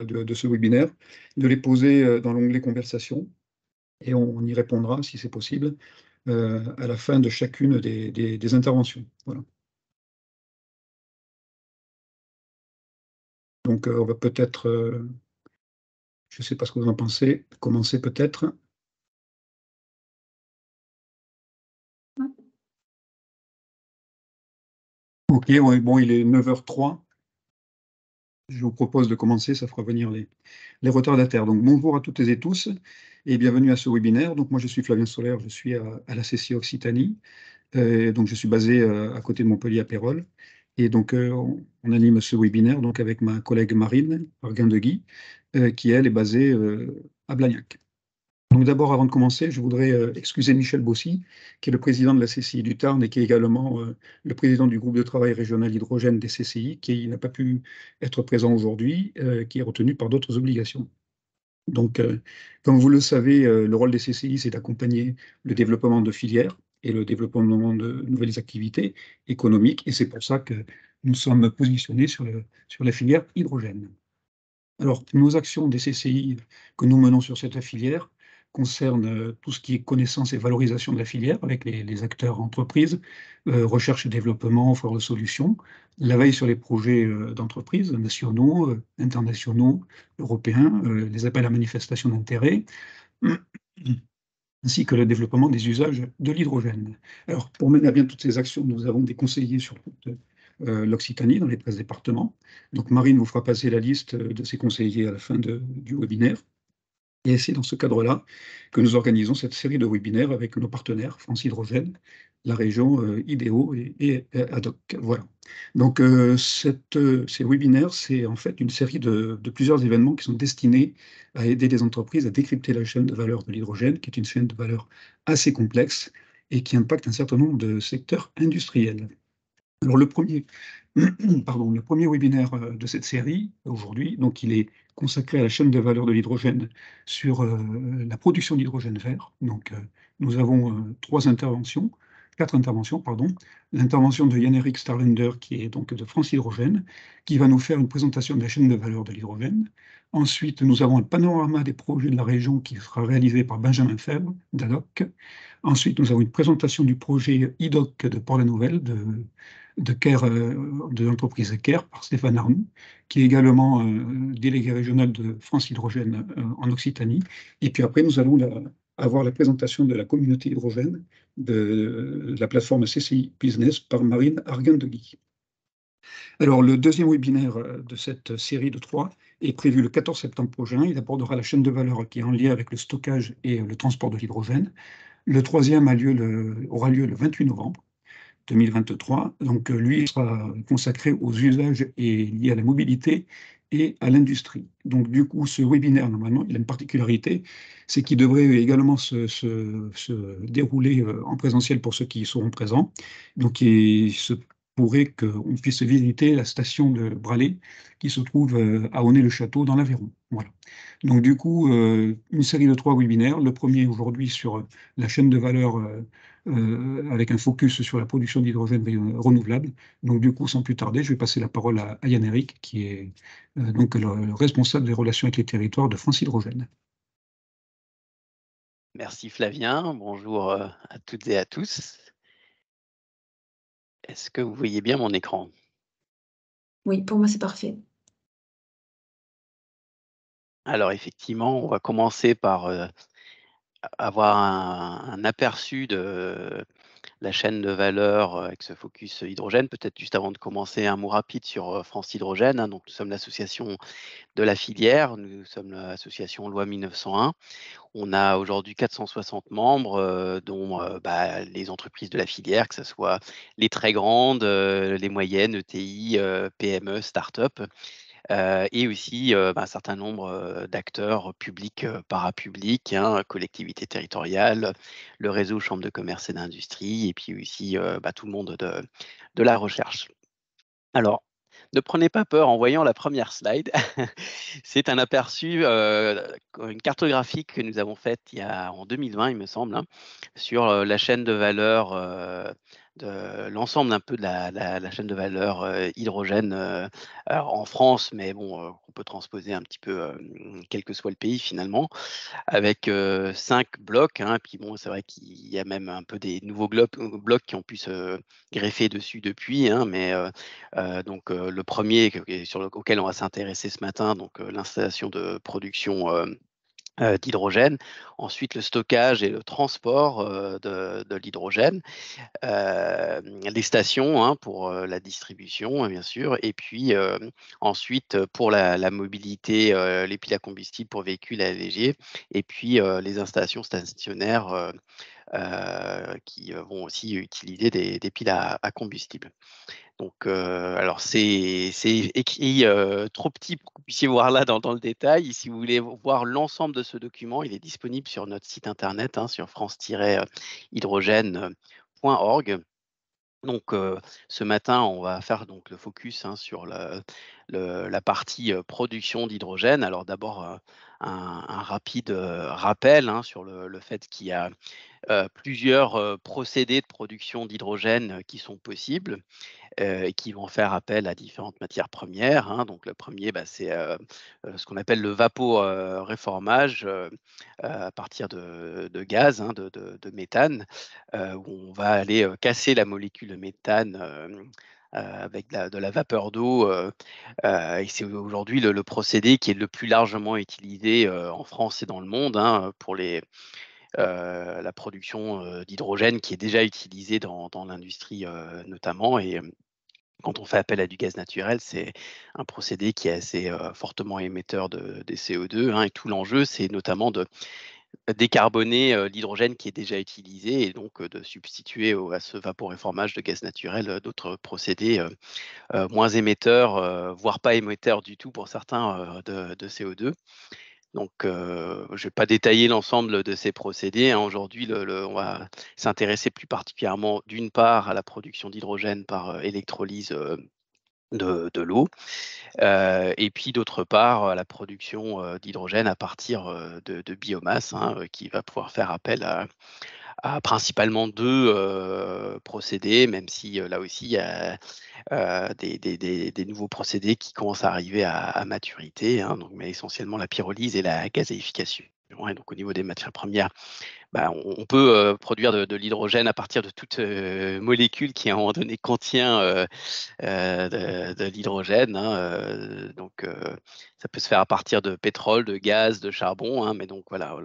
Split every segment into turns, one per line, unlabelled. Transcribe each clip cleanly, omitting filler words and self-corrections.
de ce webinaire, de les poser dans l'onglet Conversation et on y répondra, si c'est possible, à la fin de chacune des interventions. Voilà. Donc, on va peut-être, je ne sais pas ce que vous en pensez, commencer peut-être. Ok, ouais, bon, il est 9h03. Je vous propose de commencer, ça fera venir les retardataires. Donc, bonjour à toutes et tous et bienvenue à ce webinaire. Donc, moi, je suis Flavien Solaire, je suis à la CCI Occitanie. Donc, je suis basé à côté de Montpellier à Pérols. Et donc, on anime ce webinaire donc, avec ma collègue Marine Arguin-Deguy, qui, elle, est basée à Blagnac. Donc d'abord, avant de commencer, je voudrais excuser Michel Bossy, qui est le président de la CCI du Tarn et qui est également le président du groupe de travail régional hydrogène des CCI, qui n'a pas pu être présent aujourd'hui, qui est retenu par d'autres obligations. Donc, comme vous le savez, le rôle des CCI, c'est d'accompagner le développement de filières et le développement de nouvelles activités économiques, et c'est pour ça que nous sommes positionnés sur la filière hydrogène. Alors, nos actions des CCI que nous menons sur cette filière concernent tout ce qui est connaissance et valorisation de la filière avec les acteurs entreprises, recherche et développement, offre de solutions, la veille sur les projets d'entreprise nationaux, internationaux, européens, les appels à manifestation d'intérêt, ainsi que le développement des usages de l'hydrogène. Alors, pour mener à bien toutes ces actions, nous avons des conseillers sur toute l'Occitanie, dans les 13 départements. Donc, Marine vous fera passer la liste de ces conseillers à la fin du webinaire. Et c'est dans ce cadre-là que nous organisons cette série de webinaires avec nos partenaires, France Hydrogène, la région IDEO et ADOC. Voilà. Donc, ces webinaires, c'est en fait une série de plusieurs événements qui sont destinés à aider les entreprises à décrypter la chaîne de valeur de l'hydrogène, qui est une chaîne de valeur assez complexe et qui impacte un certain nombre de secteurs industriels. Alors, le premier webinaire de cette série, aujourd'hui, donc il est consacré à la chaîne de valeur de l'hydrogène sur la production d'hydrogène vert. Donc, nous avons quatre interventions, pardon. L'intervention de Yann-Eric Starlender, qui est donc de France Hydrogène, qui va nous faire une présentation de la chaîne de valeur de l'hydrogène. Ensuite, nous avons un panorama des projets de la région qui sera réalisé par Benjamin Febvre, d'ADOC. Ensuite, nous avons une présentation du projet IDOC de Port-la-Nouvelle, de l'entreprise CARE par Stéphane Arnoux, qui est également délégué régional de France Hydrogène en Occitanie. Et puis après, nous allons avoir la présentation de la communauté hydrogène de la plateforme CCI Business par Marine Arguin-Deguy. Alors, le deuxième webinaire de cette série de 3 est prévu le 14 septembre prochain. Il abordera la chaîne de valeur qui est en lien avec le stockage et le transport de l'hydrogène. Le troisième aura lieu le 28 novembre 2023. Donc, lui sera consacré aux usages et liés à la mobilité et à l'industrie. Donc, du coup, ce webinaire, normalement, il a une particularité, c'est qu'il devrait également se dérouler en présentiel pour ceux qui seront présents. Donc, il se pourrait qu'on puisse visiter la station de Bralay, qui se trouve à Aunay-le-Château, dans l'Aveyron. Voilà. Donc, du coup, une série de 3 webinaires. Le premier aujourd'hui sur la chaîne de valeur avec un focus sur la production d'hydrogène renouvelable. Donc, du coup, sans plus tarder, je vais passer la parole à Yann-Eric, qui est donc le responsable des relations avec les territoires de France Hydrogène.
Merci Flavien, bonjour à toutes et à tous. Est-ce que vous voyez bien mon écran?
Oui, pour moi, c'est parfait.
Alors effectivement, on va commencer par avoir un aperçu de la chaîne de valeur avec ce focus hydrogène. Peut-être juste avant de commencer, un mot rapide sur France Hydrogène. Donc, nous sommes l'association de la filière, nous sommes l'association Loi 1901. On a aujourd'hui 460 membres, dont les entreprises de la filière, que ce soit les très grandes, les moyennes, ETI, PME, start-up. Et aussi un certain nombre d'acteurs publics, parapublics, collectivités territoriales, le réseau chambre de commerce et d'industrie et puis aussi tout le monde de la recherche. Alors, ne prenez pas peur en voyant la première slide. C'est un aperçu, une cartographie que nous avons faite en 2020, il me semble, sur la chaîne de valeur l'ensemble un peu de la chaîne de valeur hydrogène, alors en France, mais bon, on peut transposer un petit peu, quel que soit le pays finalement, avec 5 blocs, hein. Puis bon, c'est vrai qu'il y a même un peu des nouveaux blocs qui ont pu se greffer dessus depuis, hein, mais donc le premier auquel on va s'intéresser ce matin, donc l'installation de production d'hydrogène. Ensuite, le stockage et le transport de l'hydrogène, les stations, hein, pour la distribution, bien sûr, et puis ensuite pour la mobilité, les piles à combustible pour véhicules allégés, et puis les installations stationnaires qui vont aussi utiliser des piles à combustible. Donc, alors c'est écrit trop petit pour que vous puissiez voir là dans le détail. Si vous voulez voir l'ensemble de ce document, il est disponible sur notre site internet, hein, sur france-hydrogène.org. Donc, ce matin, on va faire donc le focus, hein, sur la partie production d'hydrogène. Alors d'abord, un rapide rappel, hein, sur le fait qu'il y a plusieurs procédés de production d'hydrogène qui sont possibles, et qui vont faire appel à différentes matières premières, hein. Donc le premier, c'est ce qu'on appelle le réformage à partir de gaz, hein, de méthane, où on va aller casser la molécule de méthane avec de la vapeur d'eau. Et c'est aujourd'hui le procédé qui est le plus largement utilisé en France et dans le monde, hein, pour la production d'hydrogène, qui est déjà utilisée dans l'industrie notamment. Et quand on fait appel à du gaz naturel, c'est un procédé qui est assez fortement émetteur des CO2, hein, et tout l'enjeu, c'est notamment de décarboner l'hydrogène qui est déjà utilisé, et donc de substituer à ce vaporéformage de gaz naturel d'autres procédés moins émetteurs, voire pas émetteurs du tout pour certains, de CO2. Donc, je ne vais pas détailler l'ensemble de ces procédés, hein. Aujourd'hui, on va s'intéresser plus particulièrement, d'une part, à la production d'hydrogène par électrolyse de l'eau, et puis d'autre part, à la production d'hydrogène à partir de biomasse, hein, qui va pouvoir faire appel à principalement 2 procédés, même si là aussi il y a des nouveaux procédés qui commencent à arriver à maturité, hein, donc, mais essentiellement la pyrolyse et la gazéification. Et donc au niveau des matières premières, on peut produire de l'hydrogène à partir de toute molécule qui à un moment donné contient de l'hydrogène, hein, donc ça peut se faire à partir de pétrole, de gaz, de charbon, hein, mais donc voilà,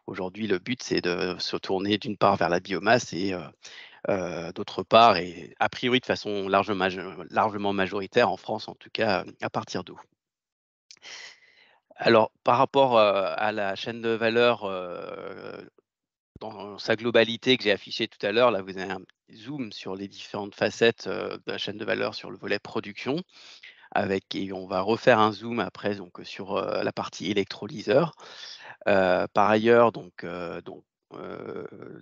aujourd'hui le but, c'est de se tourner d'une part vers la biomasse, et d'autre part, et a priori de façon largement majoritaire en France en tout cas, à partir d'eau. Alors par rapport à la chaîne de valeur dans sa globalité que j'ai affichée tout à l'heure, là vous avez un zoom sur les différentes facettes de la chaîne de valeur sur le volet production, et on va refaire un zoom après donc sur la partie électrolyseur. Par ailleurs, heu,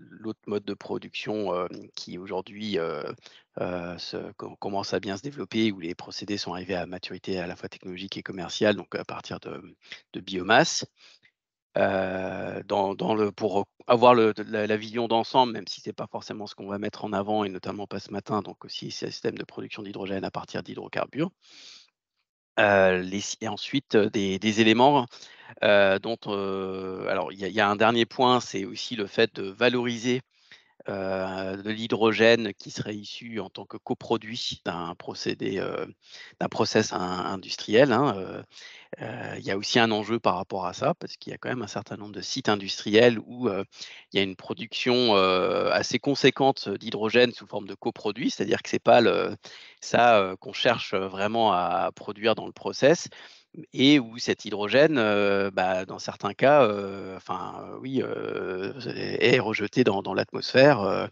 l'autre mode de production qui aujourd'hui commence à bien se développer, où les procédés sont arrivés à maturité à la fois technologique et commerciale, donc à partir de biomasse. Pour avoir la vision d'ensemble, même si c'est pas forcément ce qu'on va mettre en avant, et notamment pas ce matin, donc aussi système de production d'hydrogène à partir d'hydrocarbures. Et ensuite des éléments alors il y a un dernier point, c'est aussi le fait de valoriser de l'hydrogène qui serait issu en tant que coproduit d'un procédé, d'un process industriel, hein. Il y a aussi un enjeu par rapport à ça, parce qu'il y a quand même un certain nombre de sites industriels où il y a une production assez conséquente d'hydrogène sous forme de coproduit. C'est-à-dire que c'est pas ça qu'on cherche vraiment à produire dans le process, et où cet hydrogène, dans certains cas, oui, est rejeté dans l'atmosphère,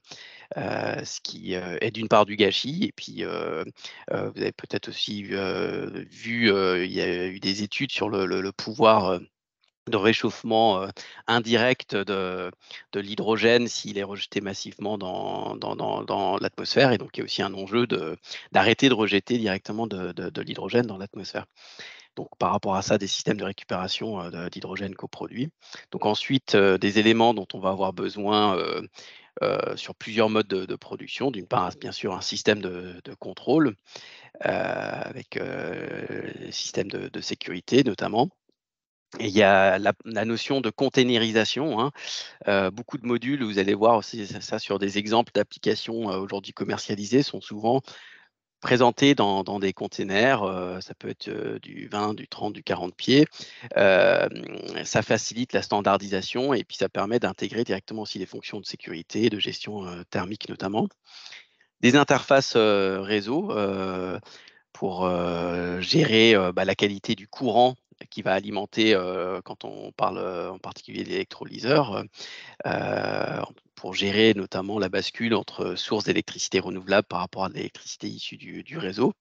ce qui est d'une part du gâchis, et puis vous avez peut-être aussi vu, il y a eu des études sur le pouvoir de réchauffement indirect de l'hydrogène s'il est rejeté massivement dans l'atmosphère, et donc il y a aussi un enjeu d'arrêter de rejeter directement de l'hydrogène dans l'atmosphère. Donc par rapport à ça, des systèmes de récupération d'hydrogène coproduit. Donc ensuite, des éléments dont on va avoir besoin sur plusieurs modes de production. D'une part, bien sûr, un système de contrôle avec système de sécurité notamment. Et il y a la notion de containerisation, hein. Beaucoup de modules, vous allez voir aussi ça sur des exemples d'applications aujourd'hui commercialisées, sont souvent présentés dans des containers. Ça peut être du 20, du 30, du 40 pieds. Ça facilite la standardisation et puis ça permet d'intégrer directement aussi des fonctions de sécurité, de gestion thermique notamment. Des interfaces réseau pour gérer la qualité du courant qui va alimenter, quand on parle en particulier d'électrolyseurs, pour gérer notamment la bascule entre sources d'électricité renouvelable par rapport à de l'électricité issue du réseau.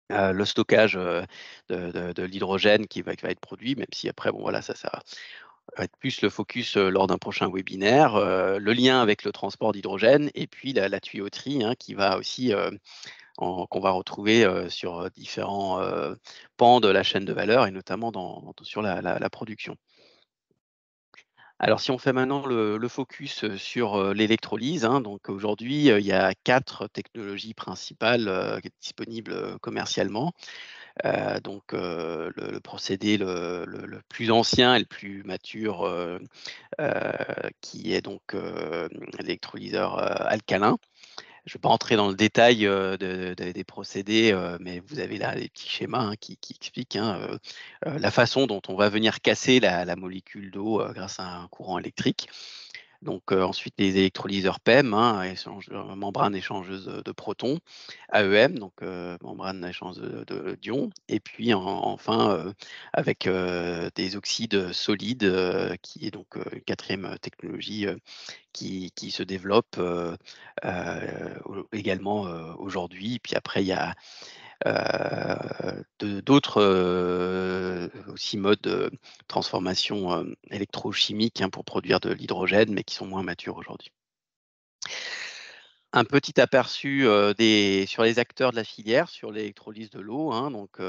Le stockage de l'hydrogène qui va être produit, même si après, bon voilà, ça va être plus le focus lors d'un prochain webinaire. Le lien avec le transport d'hydrogène et puis la tuyauterie, hein, qui va aussi qu'on va retrouver sur différents pans de la chaîne de valeur et notamment sur la production. Alors si on fait maintenant le focus sur l'électrolyse, hein, donc aujourd'hui, il y a 4 technologies principales disponibles commercialement. Donc le procédé le plus ancien et le plus mature, qui est donc l'électrolyseur alcalin. Je ne vais pas entrer dans le détail des procédés, mais vous avez là des petits schémas, hein, qui expliquent, hein, la façon dont on va venir casser la molécule d'eau grâce à un courant électrique. Donc ensuite les électrolyseurs PEM, hein, membrane échangeuse de protons, AEM, donc membrane échangeuse d'ions, et puis enfin avec des oxydes solides, qui est donc une 4e technologie qui se développe également aujourd'hui. Puis après, il y a d'autres aussi modes de transformation électrochimique, hein, pour produire de l'hydrogène, mais qui sont moins matures aujourd'hui. Un petit aperçu sur les acteurs de la filière, sur l'électrolyse de l'eau, hein, donc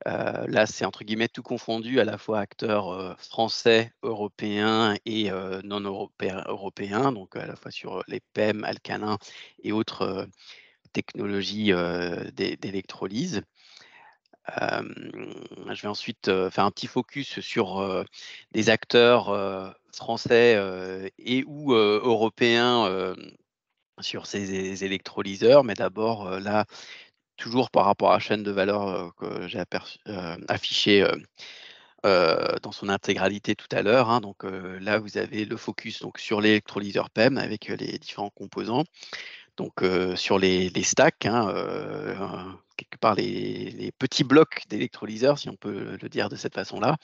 là, c'est entre guillemets tout confondu, à la fois acteurs français, européens et non européens, donc à la fois sur les PEM, alcalins et autres technologies d'électrolyse. Je vais ensuite faire un petit focus sur des acteurs français et ou européens sur ces électrolyseurs, mais d'abord là, toujours par rapport à la chaîne de valeur que j'ai affichée dans son intégralité tout à l'heure, hein. Donc là, vous avez le focus donc sur l'électrolyseur PEM avec les différents composants. Donc sur les stacks, hein, quelque part les petits blocs d'électrolyseurs, si on peut le dire de cette façon-là,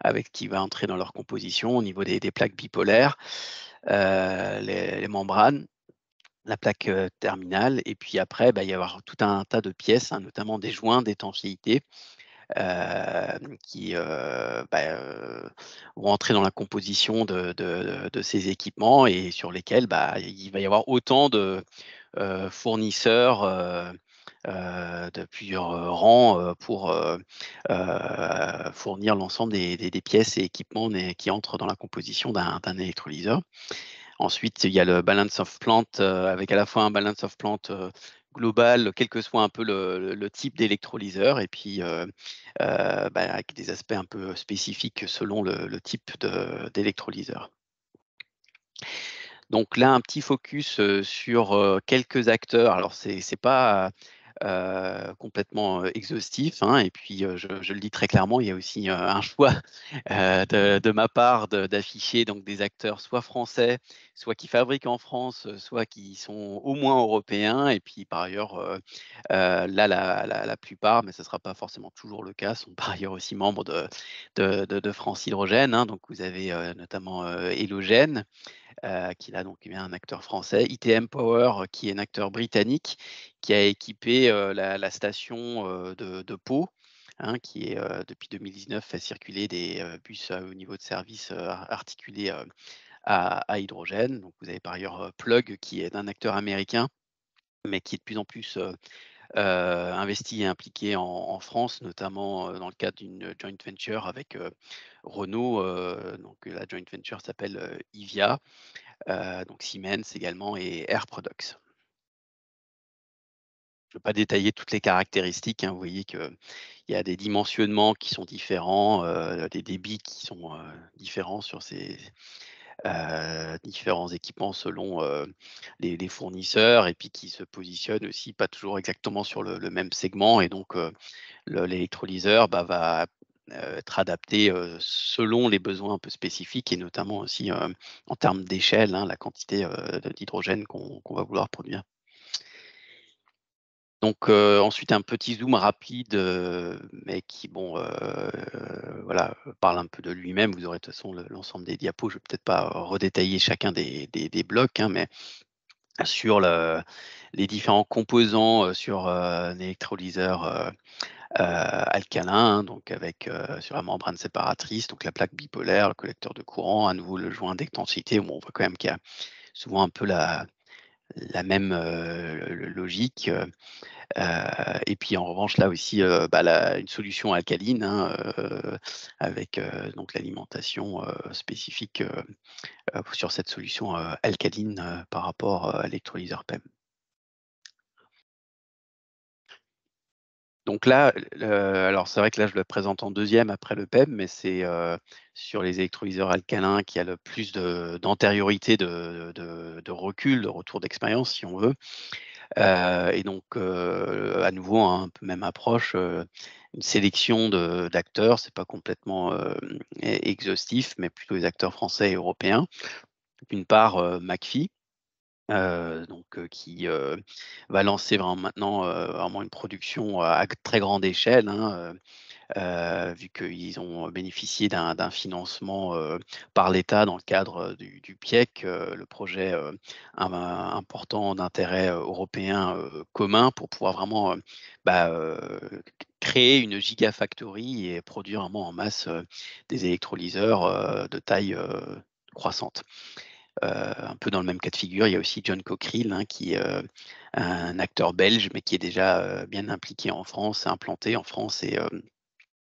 avec qui va entrer dans leur composition au niveau des plaques bipolaires, les membranes, la plaque terminale, et puis après, il va y avoir tout un tas de pièces, hein, notamment des joints d'étanchéité qui vont entrer dans la composition de ces équipements et sur lesquels il va y avoir autant de fournisseurs de plusieurs rangs pour fournir l'ensemble des pièces et équipements qui entrent dans la composition d'un électrolyseur. Ensuite, il y a le balance of plant avec à la fois un balance of plant global, quel que soit un peu le type d'électrolyseur, et puis avec des aspects un peu spécifiques selon le type d'électrolyseur. Donc là, un petit focus sur quelques acteurs. Alors, c'est pas complètement exhaustif, hein, et puis je le dis très clairement, il y a aussi un choix de ma part d'afficher donc des acteurs soit français, soit qui fabriquent en France, soit qui sont au moins européens, et puis par ailleurs, là la plupart, mais ce ne sera pas forcément toujours le cas, sont par ailleurs aussi membres de France Hydrogène, hein. Donc vous avez notamment Elogen, qui là donc est un acteur français, ITM Power, qui est un acteur britannique, qui a équipé la station de Pau, hein, qui est depuis 2019 fait circuler des bus à haut niveau de service articulés à hydrogène. Donc vous avez par ailleurs Plug, qui est un acteur américain, mais qui est de plus en plus investi et impliqué en France, notamment dans le cadre d'une joint venture avec Renault. Donc la joint venture s'appelle IVIA. donc Siemens également et Air Products. Je ne veux pas détailler toutes les caractéristiques, hein. Vous voyez qu'il y a des dimensionnements qui sont différents, des débits qui sont différents sur ces différents équipements selon les fournisseurs, et puis qui se positionnent aussi pas toujours exactement sur le même segment, et donc l'électrolyseur va être adapté selon les besoins un peu spécifiques, et notamment aussi en termes d'échelle, hein, la quantité d'hydrogène qu'on va vouloir produire. Donc ensuite un petit zoom rapide, mais qui voilà, parle un peu de lui-même. Vous aurez de toute façon l'ensemble des diapos. Je vais peut-être pas redétailler chacun des blocs, hein, mais sur les différents composants sur un électrolyseur alcalin, hein, donc avec sur la membrane séparatrice, donc la plaque bipolaire, le collecteur de courant, à nouveau le joint d'extensité. Bon, on voit quand même qu'il y a souvent un peu la même logique. Et puis en revanche, là aussi, une solution alcaline, hein, avec donc l'alimentation spécifique sur cette solution alcaline par rapport à l'électrolyseur PEM. Donc là, alors c'est vrai que là, je le présente en deuxième après le PEM, mais c'est sur les électrolyseurs alcalins qui a le plus d'antériorité, de recul, de retour d'expérience, si on veut. Et donc, à nouveau, hein, un peu même approche, une sélection d'acteurs. C'est pas complètement exhaustif, mais plutôt les acteurs français et européens. D'une part, McPhy, qui va lancer vraiment maintenant vraiment une production à très grande échelle, hein, vu qu'ils ont bénéficié d'un financement par l'État dans le cadre du PIEC, le projet important d'intérêt européen commun, pour pouvoir vraiment créer une gigafactory et produire vraiment en masse des électrolyseurs de taille croissante. Un peu dans le même cas de figure, il y a aussi John Cockerill, hein, qui est un acteur belge, mais qui est déjà bien impliqué en France, implanté en France, et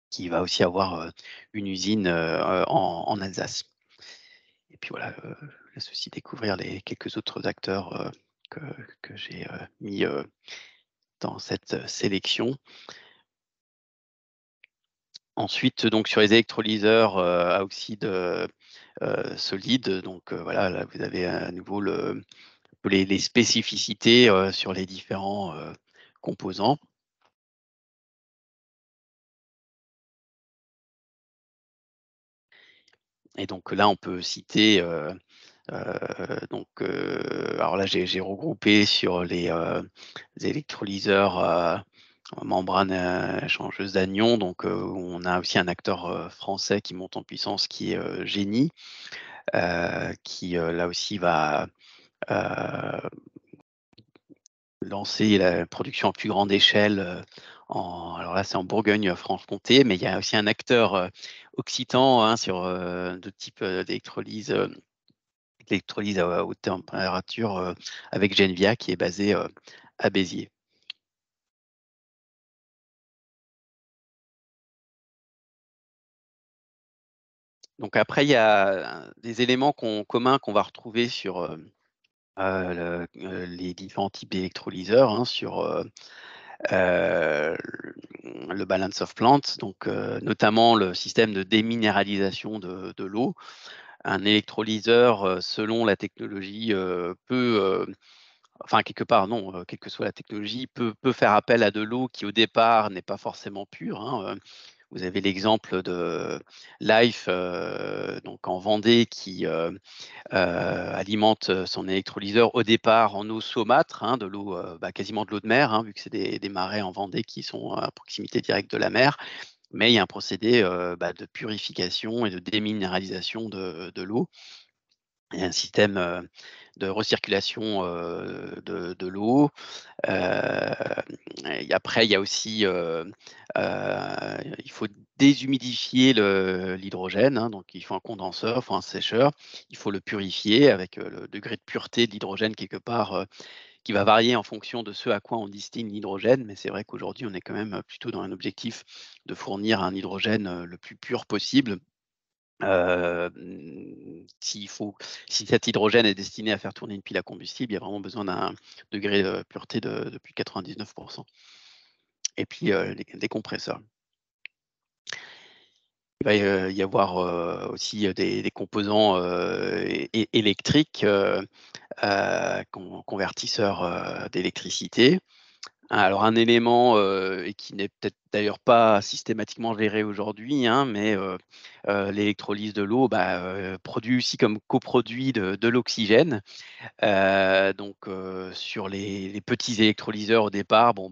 qui va aussi avoir une usine en Alsace. Et puis voilà, je laisse aussi découvrir les quelques autres acteurs que j'ai mis dans cette sélection. Ensuite, donc sur les électrolyseurs à oxyde solide, donc voilà, là vous avez à nouveau les spécificités sur les différents composants. Et donc là, on peut citer alors là, j'ai regroupé sur les électrolyseurs membrane échangeuse d'anions, donc où on a aussi un acteur français qui monte en puissance, qui est Génie, qui là aussi va lancer la production à plus grande échelle, alors là, c'est en Bourgogne-Franche-Comté, mais il y a aussi un acteur occitan, hein, sur d'autres types d'électrolyse, l'électrolyse à haute température, avec Genvia, qui est basé à Béziers. Donc après, il y a des éléments communs qu'on va retrouver sur les différents types d'électrolyseurs, hein, sur le balance of plant, donc notamment le système de déminéralisation de l'eau. Un électrolyseur, selon la technologie, peut, enfin quelque part non, quelle que soit la technologie, peut faire appel à de l'eau qui au départ n'est pas forcément pure, hein. Vous avez l'exemple de Life, donc en Vendée, qui alimente son électrolyseur au départ en eau saumâtre, hein, de l'eau, quasiment de l'eau de mer, hein, vu que c'est des marais en Vendée qui sont à proximité directe de la mer. Mais il y a un procédé de purification et de déminéralisation de l'eau. Il y a un système de recirculation de l'eau. Et après, il y a aussi, il faut déshumidifier l'hydrogène, hein, donc il faut un condenseur, il faut un sécheur. Il faut le purifier avec le degré de pureté de l'hydrogène quelque part, qui va varier en fonction de ce à quoi on destine l'hydrogène. Mais c'est vrai qu'aujourd'hui, on est quand même plutôt dans un objectif de fournir un hydrogène le plus pur possible. Si cet hydrogène est destiné à faire tourner une pile à combustible, il y a vraiment besoin d'un degré de pureté de plus de 99 %. Et puis, des compresseurs. Il va y avoir aussi des composants électriques, convertisseurs d'électricité. Alors un élément et qui n'est peut-être d'ailleurs pas systématiquement géré aujourd'hui, hein, mais l'électrolyse de l'eau produit aussi comme coproduit de l'oxygène. Donc sur les petits électrolyseurs au départ, on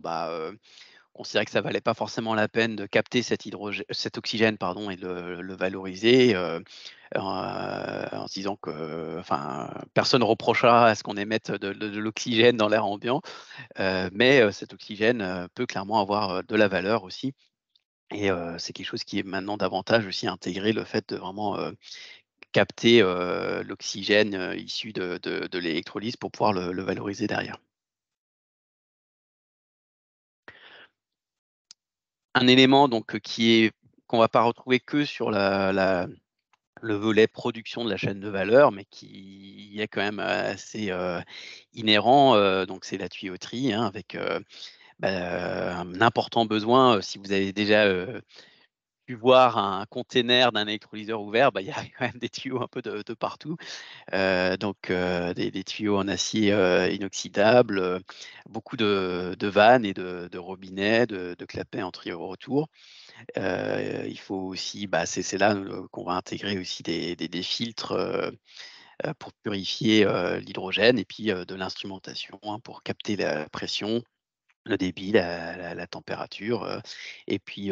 considérait que ça valait pas forcément la peine de capter cet oxygène pardon, et de le valoriser, en se disant que personne ne reprochera à ce qu'on émette de l'oxygène dans l'air ambiant, mais cet oxygène peut clairement avoir de la valeur aussi. Et c'est quelque chose qui est maintenant davantage aussi intégré, le fait de vraiment capter l'oxygène issu de l'électrolyse pour pouvoir le valoriser derrière. Un élément donc qu'on va pas retrouver que sur le volet production de la chaîne de valeur, mais qui est quand même assez inhérent, donc c'est la tuyauterie, hein, avec un important besoin, si vous avez déjà pu voir un container d'un électrolyseur ouvert, il y a quand même des tuyaux un peu de partout. Donc des tuyaux en acier inoxydable, beaucoup de vannes et de robinets, de clapets en tuyaux retour. Il faut aussi, c'est là qu'on va intégrer aussi des filtres pour purifier l'hydrogène, et puis de l'instrumentation, hein, pour capter la pression, le débit, la température, et puis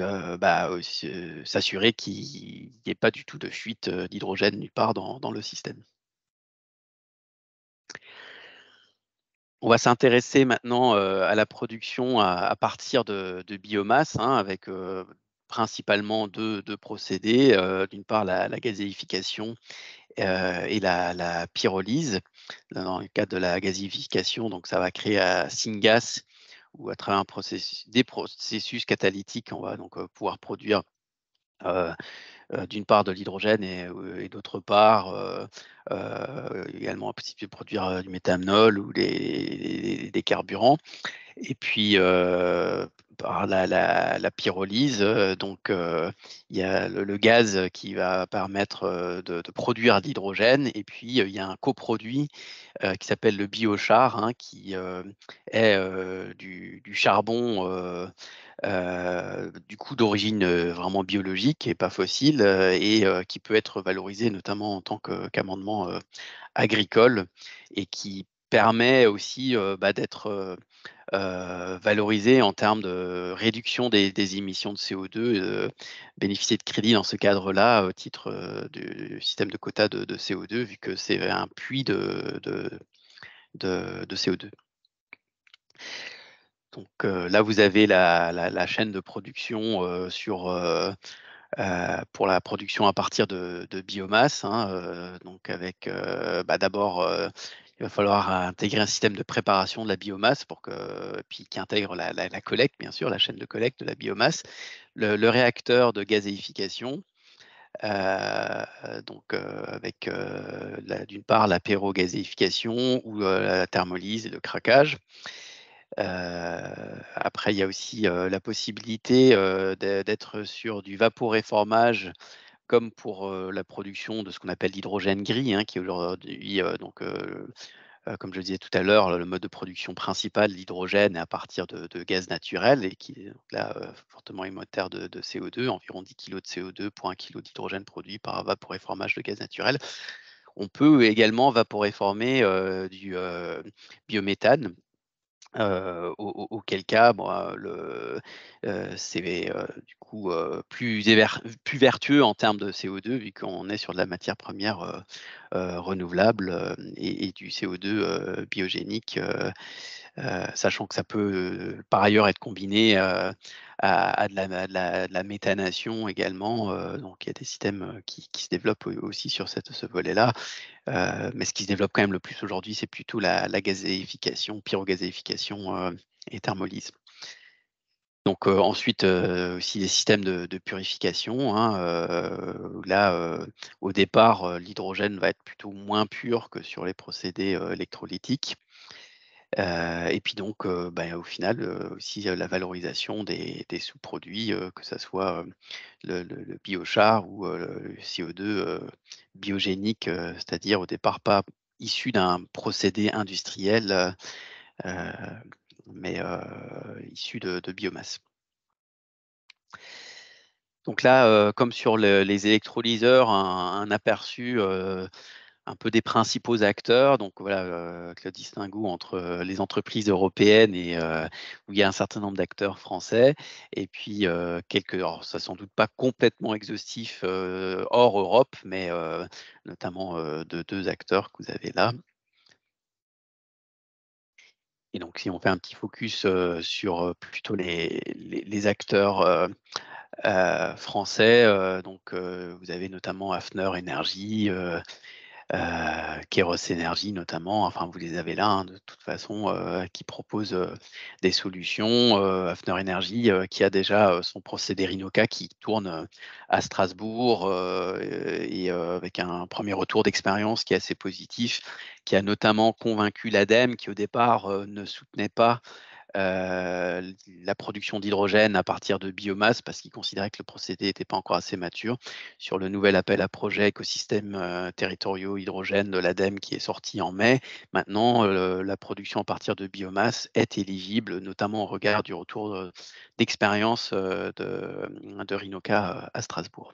aussi, s'assurer qu'il n'y ait pas du tout de fuite d'hydrogène nulle part dans le système. On va s'intéresser maintenant à la production à partir de biomasse, hein, avec principalement deux procédés. D'une part, la gazéification et la pyrolyse. Dans le cadre de la gazéification, donc ça va créer à syngas, ou à travers des processus catalytiques, on va donc pouvoir produire euh, d'une part de l'hydrogène, et d'autre part également la possibilité de produire du méthanol ou des carburants. Et puis par la pyrolyse, il y a le gaz qui va permettre de produire de l'hydrogène, et puis il y a un coproduit qui s'appelle le biochar, hein, qui est du charbon, du coup d'origine vraiment biologique et pas fossile, et qui peut être valorisé notamment en tant qu'amendement agricole, et qui permet aussi d'être valorisé en termes de réduction des émissions de CO2, bénéficier de crédits dans ce cadre-là au titre du système de quotas de CO2, vu que c'est un puits de CO2. Donc là, vous avez la chaîne de production pour la production à partir de biomasse, hein, donc avec d'abord, il va falloir intégrer un système de préparation de la biomasse, puis qui intègre la collecte, bien sûr, la chaîne de collecte de la biomasse, le réacteur de gazéification, avec d'une part la pyrogazéification, ou la thermolyse et le craquage. Après, il y a aussi la possibilité d'être sur du vaporéformage, comme pour la production de ce qu'on appelle l'hydrogène gris, hein, qui est aujourd'hui, comme je le disais tout à l'heure, le mode de production principal de l'hydrogène est à partir de gaz naturel, et qui est donc là fortement émetteur de CO2, environ 10 kg de CO2 pour 1 kg d'hydrogène produit par vaporéformage de gaz naturel. On peut également vaporéformer du biométhane, auquel cas, c'est du coup plus vertueux en termes de CO2, vu qu'on est sur de la matière première renouvelable, et du CO2 biogénique, sachant que ça peut par ailleurs être combiné à de la méthanation également. Donc il y a des systèmes qui se développent aussi sur ce volet-là. Mais ce qui se développe quand même le plus aujourd'hui, c'est plutôt la gazéification, pyrogazéification et thermolyse. Donc ensuite, aussi les systèmes de purification, hein, là, au départ, l'hydrogène va être plutôt moins pur que sur les procédés, électrolytiques. Et puis donc, au final, aussi, la valorisation des sous-produits, que ça soit, le biochar ou, le CO2, biogénique, c'est-à-dire au départ pas issu d'un procédé industriel, heu, mais, issu de biomasse. Donc là, comme sur les électrolyseurs, un aperçu, un peu des principaux acteurs. Donc voilà, avec le distinguo entre, les entreprises européennes et où il y a un certain nombre d'acteurs français et puis, quelques alors ça sans doute pas complètement exhaustif, hors Europe, mais notamment, de 2 acteurs que vous avez là. Et donc si on fait un petit focus, sur, plutôt les acteurs, français, donc vous avez notamment Hafner Energy, Keros Energy notamment, enfin vous les avez là, hein, de toute façon, qui proposent, des solutions. Hafner Energy, qui a déjà, son procédé Rinoca qui tourne, à Strasbourg, et avec un premier retour d'expérience qui est assez positif, qui a notamment convaincu l'ADEME qui au départ, ne soutenait pas la production d'hydrogène à partir de biomasse parce qu'ils considéraient que le procédé n'était pas encore assez mature. Sur le nouvel appel à projet écosystèmes territoriaux hydrogène de l'ADEME qui est sorti en mai, maintenant la production à partir de biomasse est éligible, notamment au regard du retour d'expérience de Rinoca à Strasbourg.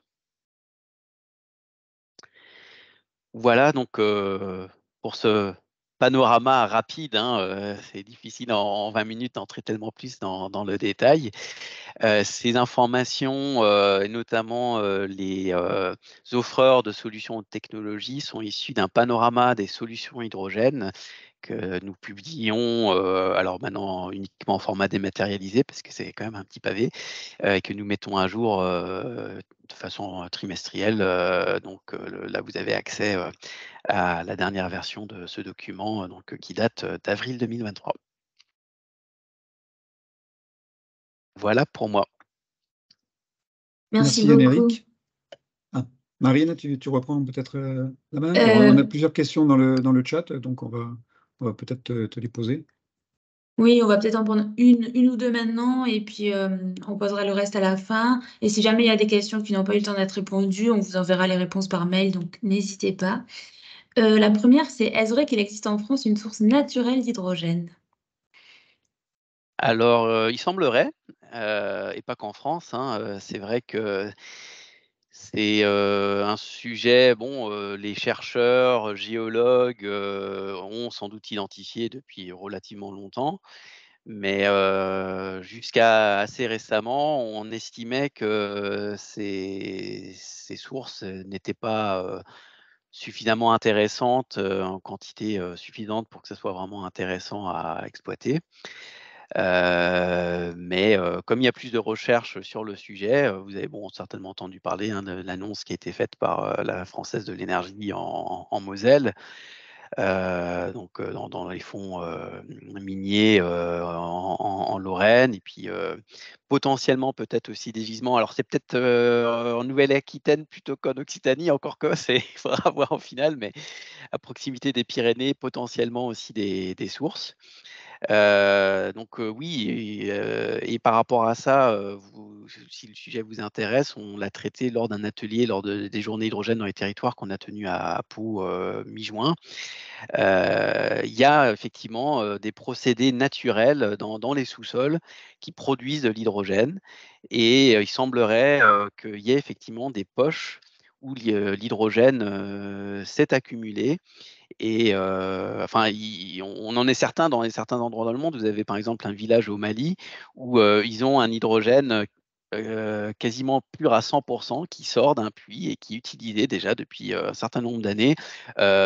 Voilà donc pour ce panorama rapide, hein, c'est difficile en 20 minutes d'entrer tellement plus dans le détail. Ces informations, et notamment, les, offreurs de solutions de technologie sont issues d'un panorama des solutions hydrogène que nous publions, alors maintenant uniquement en format dématérialisé parce que c'est quand même un petit pavé, et que nous mettons à jour, de façon, trimestrielle, donc, là vous avez accès, à la dernière version de ce document, donc, qui date, d'avril 2023. Voilà pour moi.
Merci
Merci
beaucoup.
Yannick. Ah, Marine, tu reprends peut-être la main? Alors, on a plusieurs questions dans le chat, donc on va peut-être te les poser.
Oui, on va peut-être en prendre une ou deux maintenant et puis on posera le reste à la fin. Et si jamais il y a des questions qui n'ont pas eu le temps d'être répondues, on vous enverra les réponses par mail, donc n'hésitez pas. La première, c'est est-ce vrai qu'il existe en France une source naturelle d'hydrogène?
Alors, il semblerait, et pas qu'en France, hein, c'est vrai que c'est, un sujet bon, les chercheurs, géologues, ont sans doute identifié depuis relativement longtemps, mais jusqu'à assez récemment, on estimait que ces sources, n'étaient pas, suffisamment intéressantes, en quantité, suffisante pour que ça soit vraiment intéressant à exploiter. Mais comme il y a plus de recherches sur le sujet, vous avez bon certainement entendu parler, hein, de l'annonce qui a été faite par, la Française de l'énergie en Moselle, donc dans les fonds, miniers, en Lorraine et puis, potentiellement peut-être aussi des gisements. Alors c'est peut-être, en Nouvelle-Aquitaine plutôt qu'en Occitanie, encore que c'est il faudra voir au final, mais à proximité des Pyrénées, potentiellement aussi des sources. Donc oui et par rapport à ça, vous si le sujet vous intéresse, on l'a traité lors d'un atelier, lors des journées hydrogène dans les territoires qu'on a tenues à Pau, mi-juin. Il y a effectivement, des procédés naturels dans les sous-sols qui produisent de l'hydrogène et il semblerait, qu'il y ait effectivement des poches où l'hydrogène, s'est accumulé et enfin, on en est certain dans certains endroits dans le monde. Vous avez par exemple un village au Mali où, ils ont un hydrogène, quasiment pur à 100 qui sort d'un puits et qui est utilisé déjà depuis, un certain nombre d'années,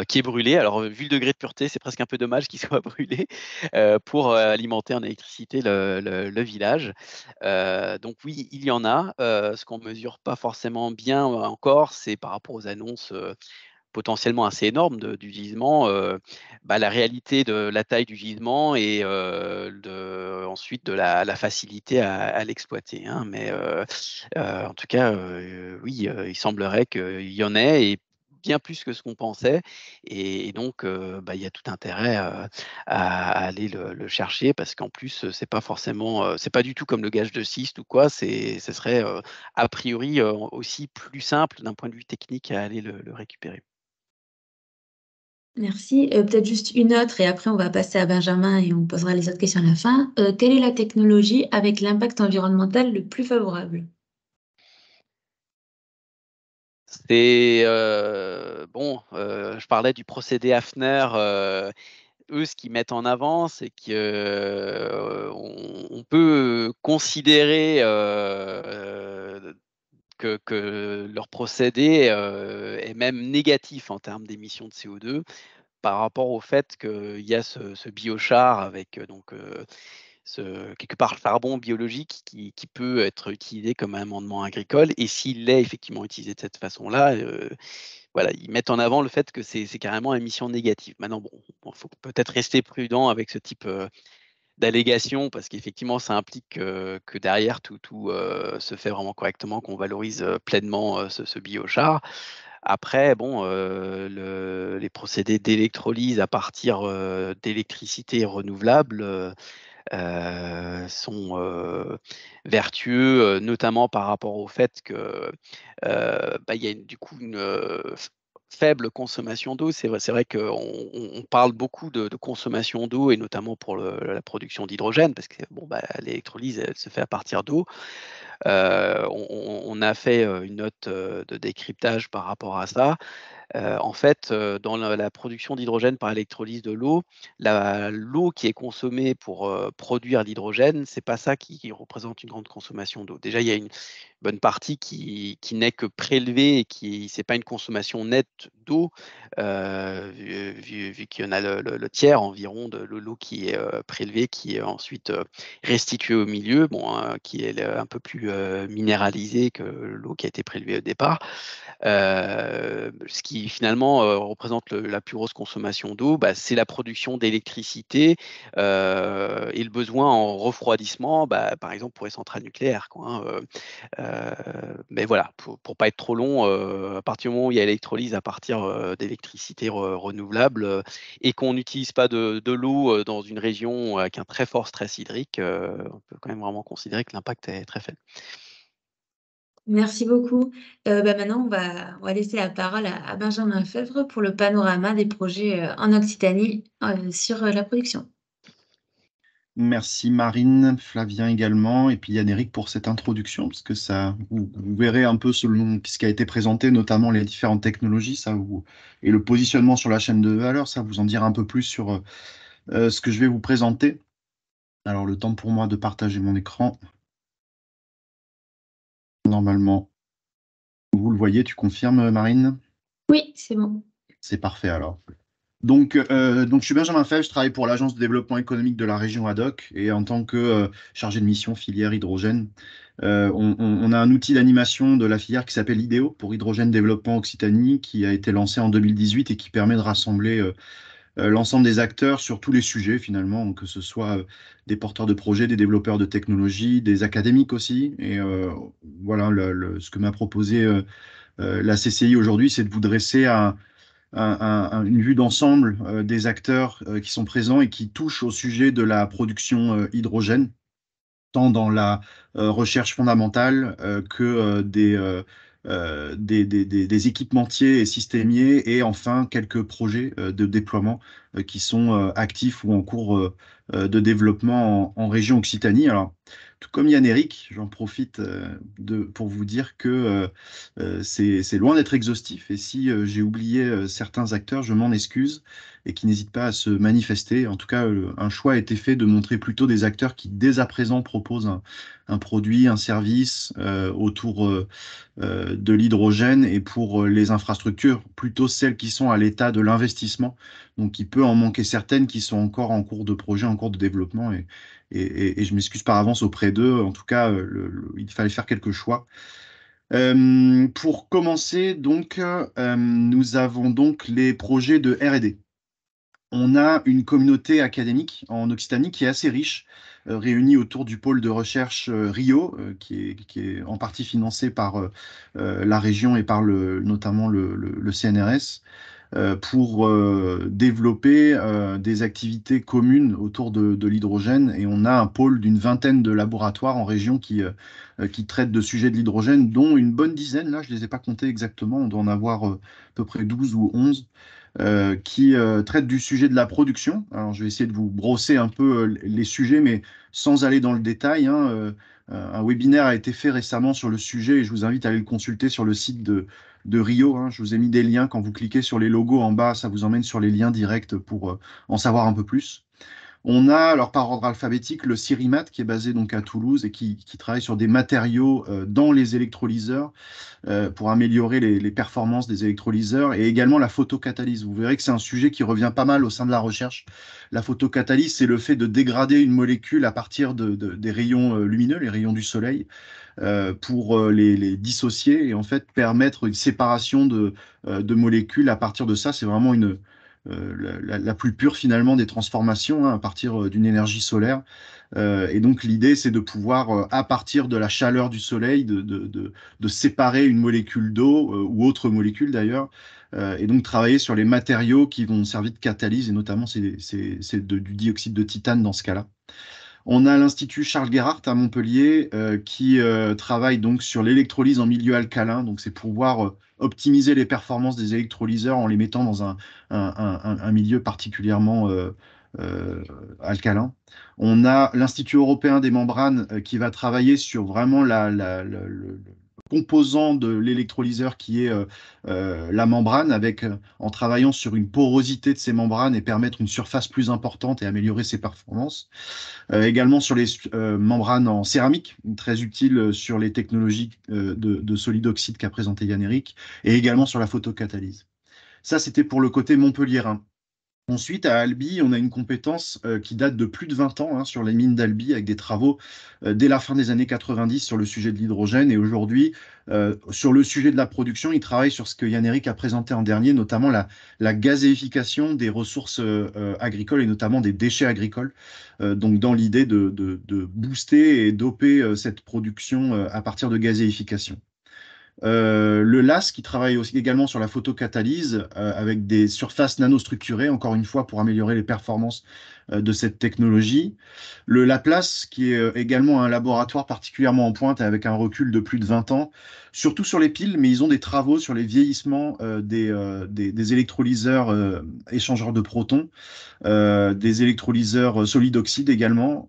qui est brûlé. Alors, vu le degré de pureté, c'est presque un peu dommage qu'il soit brûlé, pour, alimenter en électricité le village. Donc oui, il y en a. Ce qu'on mesure pas forcément bien, encore, c'est par rapport aux annonces, potentiellement assez énorme du gisement, la réalité de la taille du gisement et ensuite de la facilité à l'exploiter, hein. Mais en tout cas, oui, il semblerait qu'il y en ait et bien plus que ce qu'on pensait et donc il y a tout intérêt, à aller le chercher parce qu'en plus, c'est pas forcément, c'est pas du tout comme le gage de cyste ou quoi, ce serait, a priori, aussi plus simple d'un point de vue technique à aller le récupérer.
Merci. Peut-être juste une autre et après on va passer à Benjamin et on posera les autres questions à la fin. Quelle est la technologie avec l'impact environnemental le plus favorable?
C'est, je parlais du procédé Hafner, eux, ce qu'ils mettent en avant, c'est qu'on peut considérer, que leur procédé, est même négatif en termes d'émissions de CO2 par rapport au fait qu'il y a ce biochar avec, quelque part le charbon biologique qui peut être utilisé comme un amendement agricole et s'il est effectivement utilisé de cette façon-là, voilà, ils mettent en avant le fait que c'est carrément émission négative. Maintenant bon, faut peut-être rester prudent avec ce type, d'allégation parce qu'effectivement ça implique que derrière tout, se fait vraiment correctement, qu'on valorise, pleinement, ce biochar. Après bon, les procédés d'électrolyse à partir, d'électricité renouvelable, sont, vertueux, notamment par rapport au fait que, il y a du coup une, faible consommation d'eau. C'est vrai qu'on on parle beaucoup de consommation d'eau et notamment pour la production d'hydrogène parce que bon, l'électrolyse, elle se fait à partir d'eau. On a fait, une note, de décryptage par rapport à ça. En fait, dans la production d'hydrogène par électrolyse de l'eau, l'eau qui est consommée pour, produire l'hydrogène, c'est pas ça qui représente une grande consommation d'eau. Déjà, il y a une bonne partie qui n'est que prélevée et qui c'est pas une consommation nette d'eau, vu qu'il y en a le tiers environ de l'eau qui est, prélevée, qui est ensuite, restituée au milieu, bon, qui est un peu plus, minéralisée que l'eau qui a été prélevée au départ. Ce qui finalement, représente la plus grosse consommation d'eau, c'est la production d'électricité, et le besoin en refroidissement, par exemple pour les centrales nucléaires, quoi, hein, mais voilà, pour pas être trop long, à partir du moment où il y a électrolyse à partir, d'électricité renouvelable, et qu'on n'utilise pas de l'eau, dans une région avec un très fort stress hydrique, on peut quand même vraiment considérer que l'impact est très faible.
Merci beaucoup. Maintenant on va laisser la parole à Benjamin Febvre pour le panorama des projets, en Occitanie, sur, la production.
Merci Marine, Flavien également, et puis Yann-Éric pour cette introduction, parce que ça, vous verrez un peu selon ce qui a été présenté, notamment les différentes technologies, et le positionnement sur la chaîne de valeur, ça vous en dira un peu plus sur ce que je vais vous présenter. Alors, le temps pour moi de partager mon écran. Normalement, vous le voyez, tu confirmes, Marine?
Oui, c'est bon.
C'est parfait alors. Donc, je suis Benjamin Febvre, je travaille pour l'Agence de développement économique de la région Haddock et en tant que chargé de mission filière hydrogène, on a un outil d'animation de la filière qui s'appelle IDEO pour Hydrogène Développement Occitanie qui a été lancé en 2018 et qui permet de rassembler l'ensemble des acteurs sur tous les sujets finalement, que ce soit des porteurs de projets, des développeurs de technologies, des académiques aussi. Et voilà, ce que m'a proposé la CCI aujourd'hui, c'est de vous dresser une vue d'ensemble des acteurs qui sont présents et qui touchent au sujet de la production hydrogène, tant dans la recherche fondamentale que des équipementiers et systémiers, et enfin quelques projets de déploiement qui sont actifs ou en cours de développement en région Occitanie. Alors, tout comme Yann-Éric, j'en profite pour vous dire que c'est loin d'être exhaustif, et si j'ai oublié certains acteurs, je m'en excuse, et qui n'hésitent pas à se manifester. En tout cas, un choix a été fait de montrer plutôt des acteurs qui, dès à présent, proposent un produit, un service autour de l'hydrogène, et pour les infrastructures, plutôt celles qui sont à l'état de l'investissement. Donc, il peut en manquer certaines qui sont encore en cours de projet, en cours de développement, et je m'excuse par avance auprès d'eux. En tout cas, il fallait faire quelques choix.
Pour commencer, donc, nous avons donc les projets de R&D. On a une communauté académique en Occitanie qui est assez riche, réunie autour du pôle de recherche Rio, qui est en partie financé par la région et par notamment le CNRS, pour développer des activités communes autour de l'hydrogène. Et on a un pôle d'une vingtaine de laboratoires en région qui traitent de sujets de l'hydrogène, dont une bonne dizaine, là je ne les ai pas comptés exactement, on doit en avoir à peu près 12 ou 11, qui traite du sujet de la production. Alors, je vais essayer de vous brosser un peu les sujets, mais sans aller dans le détail, hein. Un webinaire a été fait récemment sur le sujet et je vous invite à aller le consulter sur le site de Rio, hein. Je vous ai mis des liens. Quand vous cliquez sur les logos en bas, ça vous emmène sur les liens directs pour en savoir un peu plus. On a, alors par ordre alphabétique, le Cirimat qui est basé donc à Toulouse et qui travaille sur des matériaux dans les électrolyseurs pour améliorer les performances des électrolyseurs et également la photocatalyse. Vous verrez que c'est un sujet qui revient pas mal au sein de la recherche. La photocatalyse, c'est le fait de dégrader une molécule à partir des rayons lumineux, les rayons du soleil, pour les dissocier et en fait permettre une séparation de molécules à partir de ça. C'est vraiment la plus pure finalement des transformations, hein, à partir d'une énergie solaire. Et donc l'idée, c'est de pouvoir, à partir de la chaleur du soleil, de séparer une molécule d'eau ou autre molécule d'ailleurs, et donc travailler sur les matériaux qui vont servir de catalyse, et notamment c'est du dioxyde de titane dans ce cas-là. On a l'Institut Charles Gerhardt à Montpellier qui travaille donc sur l'électrolyse en milieu alcalin. Donc c'est pouvoir optimiser les performances des électrolyseurs en les mettant dans un milieu particulièrement alcalin. On a l'Institut européen des membranes qui va travailler sur vraiment le composant de l'électrolyseur qui est la membrane, en travaillant sur une porosité de ces membranes et permettre une surface plus importante et améliorer ses performances. Également sur les membranes en céramique, très utile sur les technologies de solide oxyde qu'a présenté Yann-Éric, et également sur la photocatalyse. Ça, c'était pour le côté montpelliérain. Ensuite, à Albi, on a une compétence qui date de plus de 20 ans, hein, sur les mines d'Albi, avec des travaux dès la fin des années 90 sur le sujet de l'hydrogène. Et aujourd'hui, sur le sujet de la production, il travaille sur ce que Yann-Éric a présenté en dernier, notamment la gazéification des ressources agricoles et notamment des déchets agricoles. Donc, dans l'idée de booster et doper cette production à partir de gazéification. Le LAS qui travaille aussi également sur la photocatalyse avec des surfaces nanostructurées, encore une fois pour améliorer les performances de cette technologie. Le Laplace qui est également un laboratoire particulièrement en pointe avec un recul de plus de 20 ans, surtout sur les piles, mais ils ont des travaux sur les vieillissements des électrolyseurs échangeurs de protons, des électrolyseurs solide oxyde également,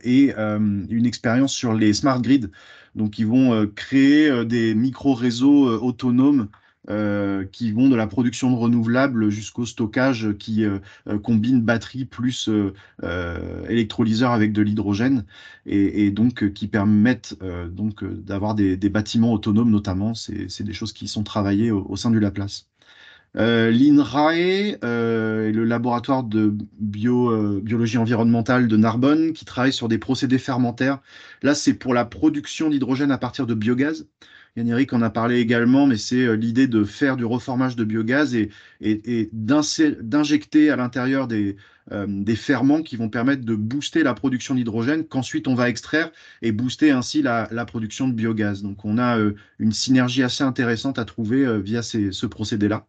et une expérience sur les smart grids. Donc, ils vont créer des micro-réseaux autonomes qui vont de la production de renouvelables jusqu'au stockage qui combine batterie plus électrolyseur avec de l'hydrogène et donc qui permettent donc d'avoir des bâtiments autonomes notamment. C'est des choses qui sont travaillées au sein du Laplace. L'INRAE, le laboratoire de biologie environnementale de Narbonne, qui travaille sur des procédés fermentaires. Là, c'est pour la production d'hydrogène à partir de biogaz. Yann-Éric en a parlé également, mais c'est l'idée de faire du reformage de biogaz et d'injecter à l'intérieur des ferments qui vont permettre de booster la production d'hydrogène, qu'ensuite on va extraire et booster ainsi la production de biogaz. Donc on a une synergie assez intéressante à trouver via ce procédé-là.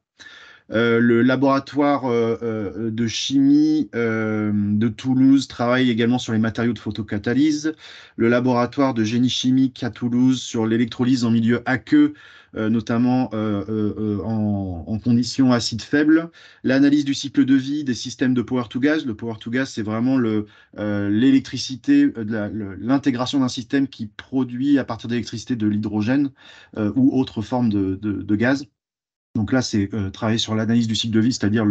Le laboratoire de chimie de Toulouse travaille également sur les matériaux de photocatalyse. Le laboratoire de génie chimique à Toulouse sur l'électrolyse en milieu aqueux, notamment en conditions acides faibles. L'analyse du cycle de vie des systèmes de power to gas. Le power to gas, c'est vraiment l'électricité, l'intégration d'un système qui produit à partir d'électricité de l'hydrogène ou autre forme de gaz. Donc là, c'est travailler sur l'analyse du cycle de vie, c'est-à-dire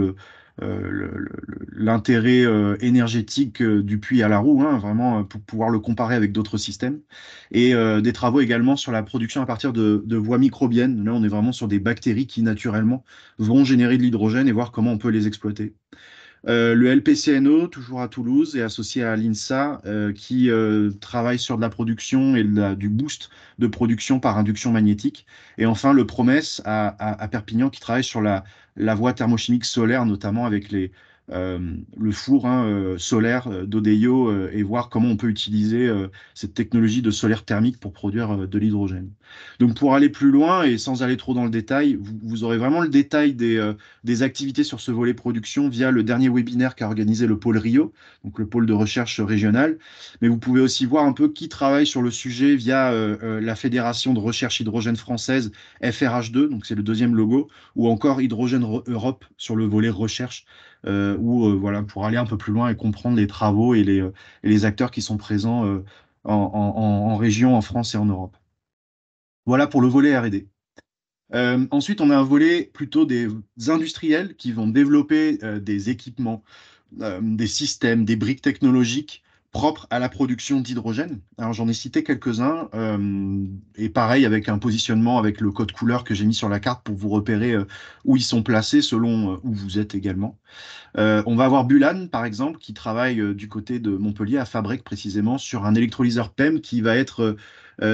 l'intérêt énergétique du puits à la roue, hein, vraiment pour pouvoir le comparer avec d'autres systèmes. Et des travaux également sur la production à partir de voies microbiennes. Là, on est vraiment sur des bactéries qui, naturellement, vont générer de l'hydrogène et voir comment on peut les exploiter. Le LPCNO, toujours à Toulouse, est associé à l'INSA, qui travaille sur de la production et du boost de production par induction magnétique. Et enfin, le PROMES à Perpignan, qui travaille sur la voie thermochimique solaire, notamment avec le four solaire d'Odeio, et voir comment on peut utiliser cette technologie de solaire thermique pour produire de l'hydrogène. Donc pour aller plus loin et sans aller trop dans le détail, vous aurez vraiment le détail des activités sur ce volet production via le dernier webinaire qu'a organisé le pôle Rio, donc le pôle de recherche régional. Mais vous pouvez aussi voir un peu qui travaille sur le sujet via la Fédération de recherche hydrogène française, FRH2, donc c'est le deuxième logo, ou encore Hydrogène Europe sur le volet recherche, voilà, pour aller un peu plus loin et comprendre les travaux et les acteurs qui sont présents en région, en France et en Europe. Voilà pour le volet R&D. Ensuite, on a un volet plutôt des industriels qui vont développer des équipements, des systèmes, des briques technologiques propres à la production d'hydrogène. Alors, j'en ai cité quelques-uns, et pareil avec un positionnement avec le code couleur que j'ai mis sur la carte pour vous repérer où ils sont placés selon où vous êtes également. On va avoir Bulan, par exemple, qui travaille du côté de Montpellier, à Fabrec précisément, sur un électrolyseur PEM qui va être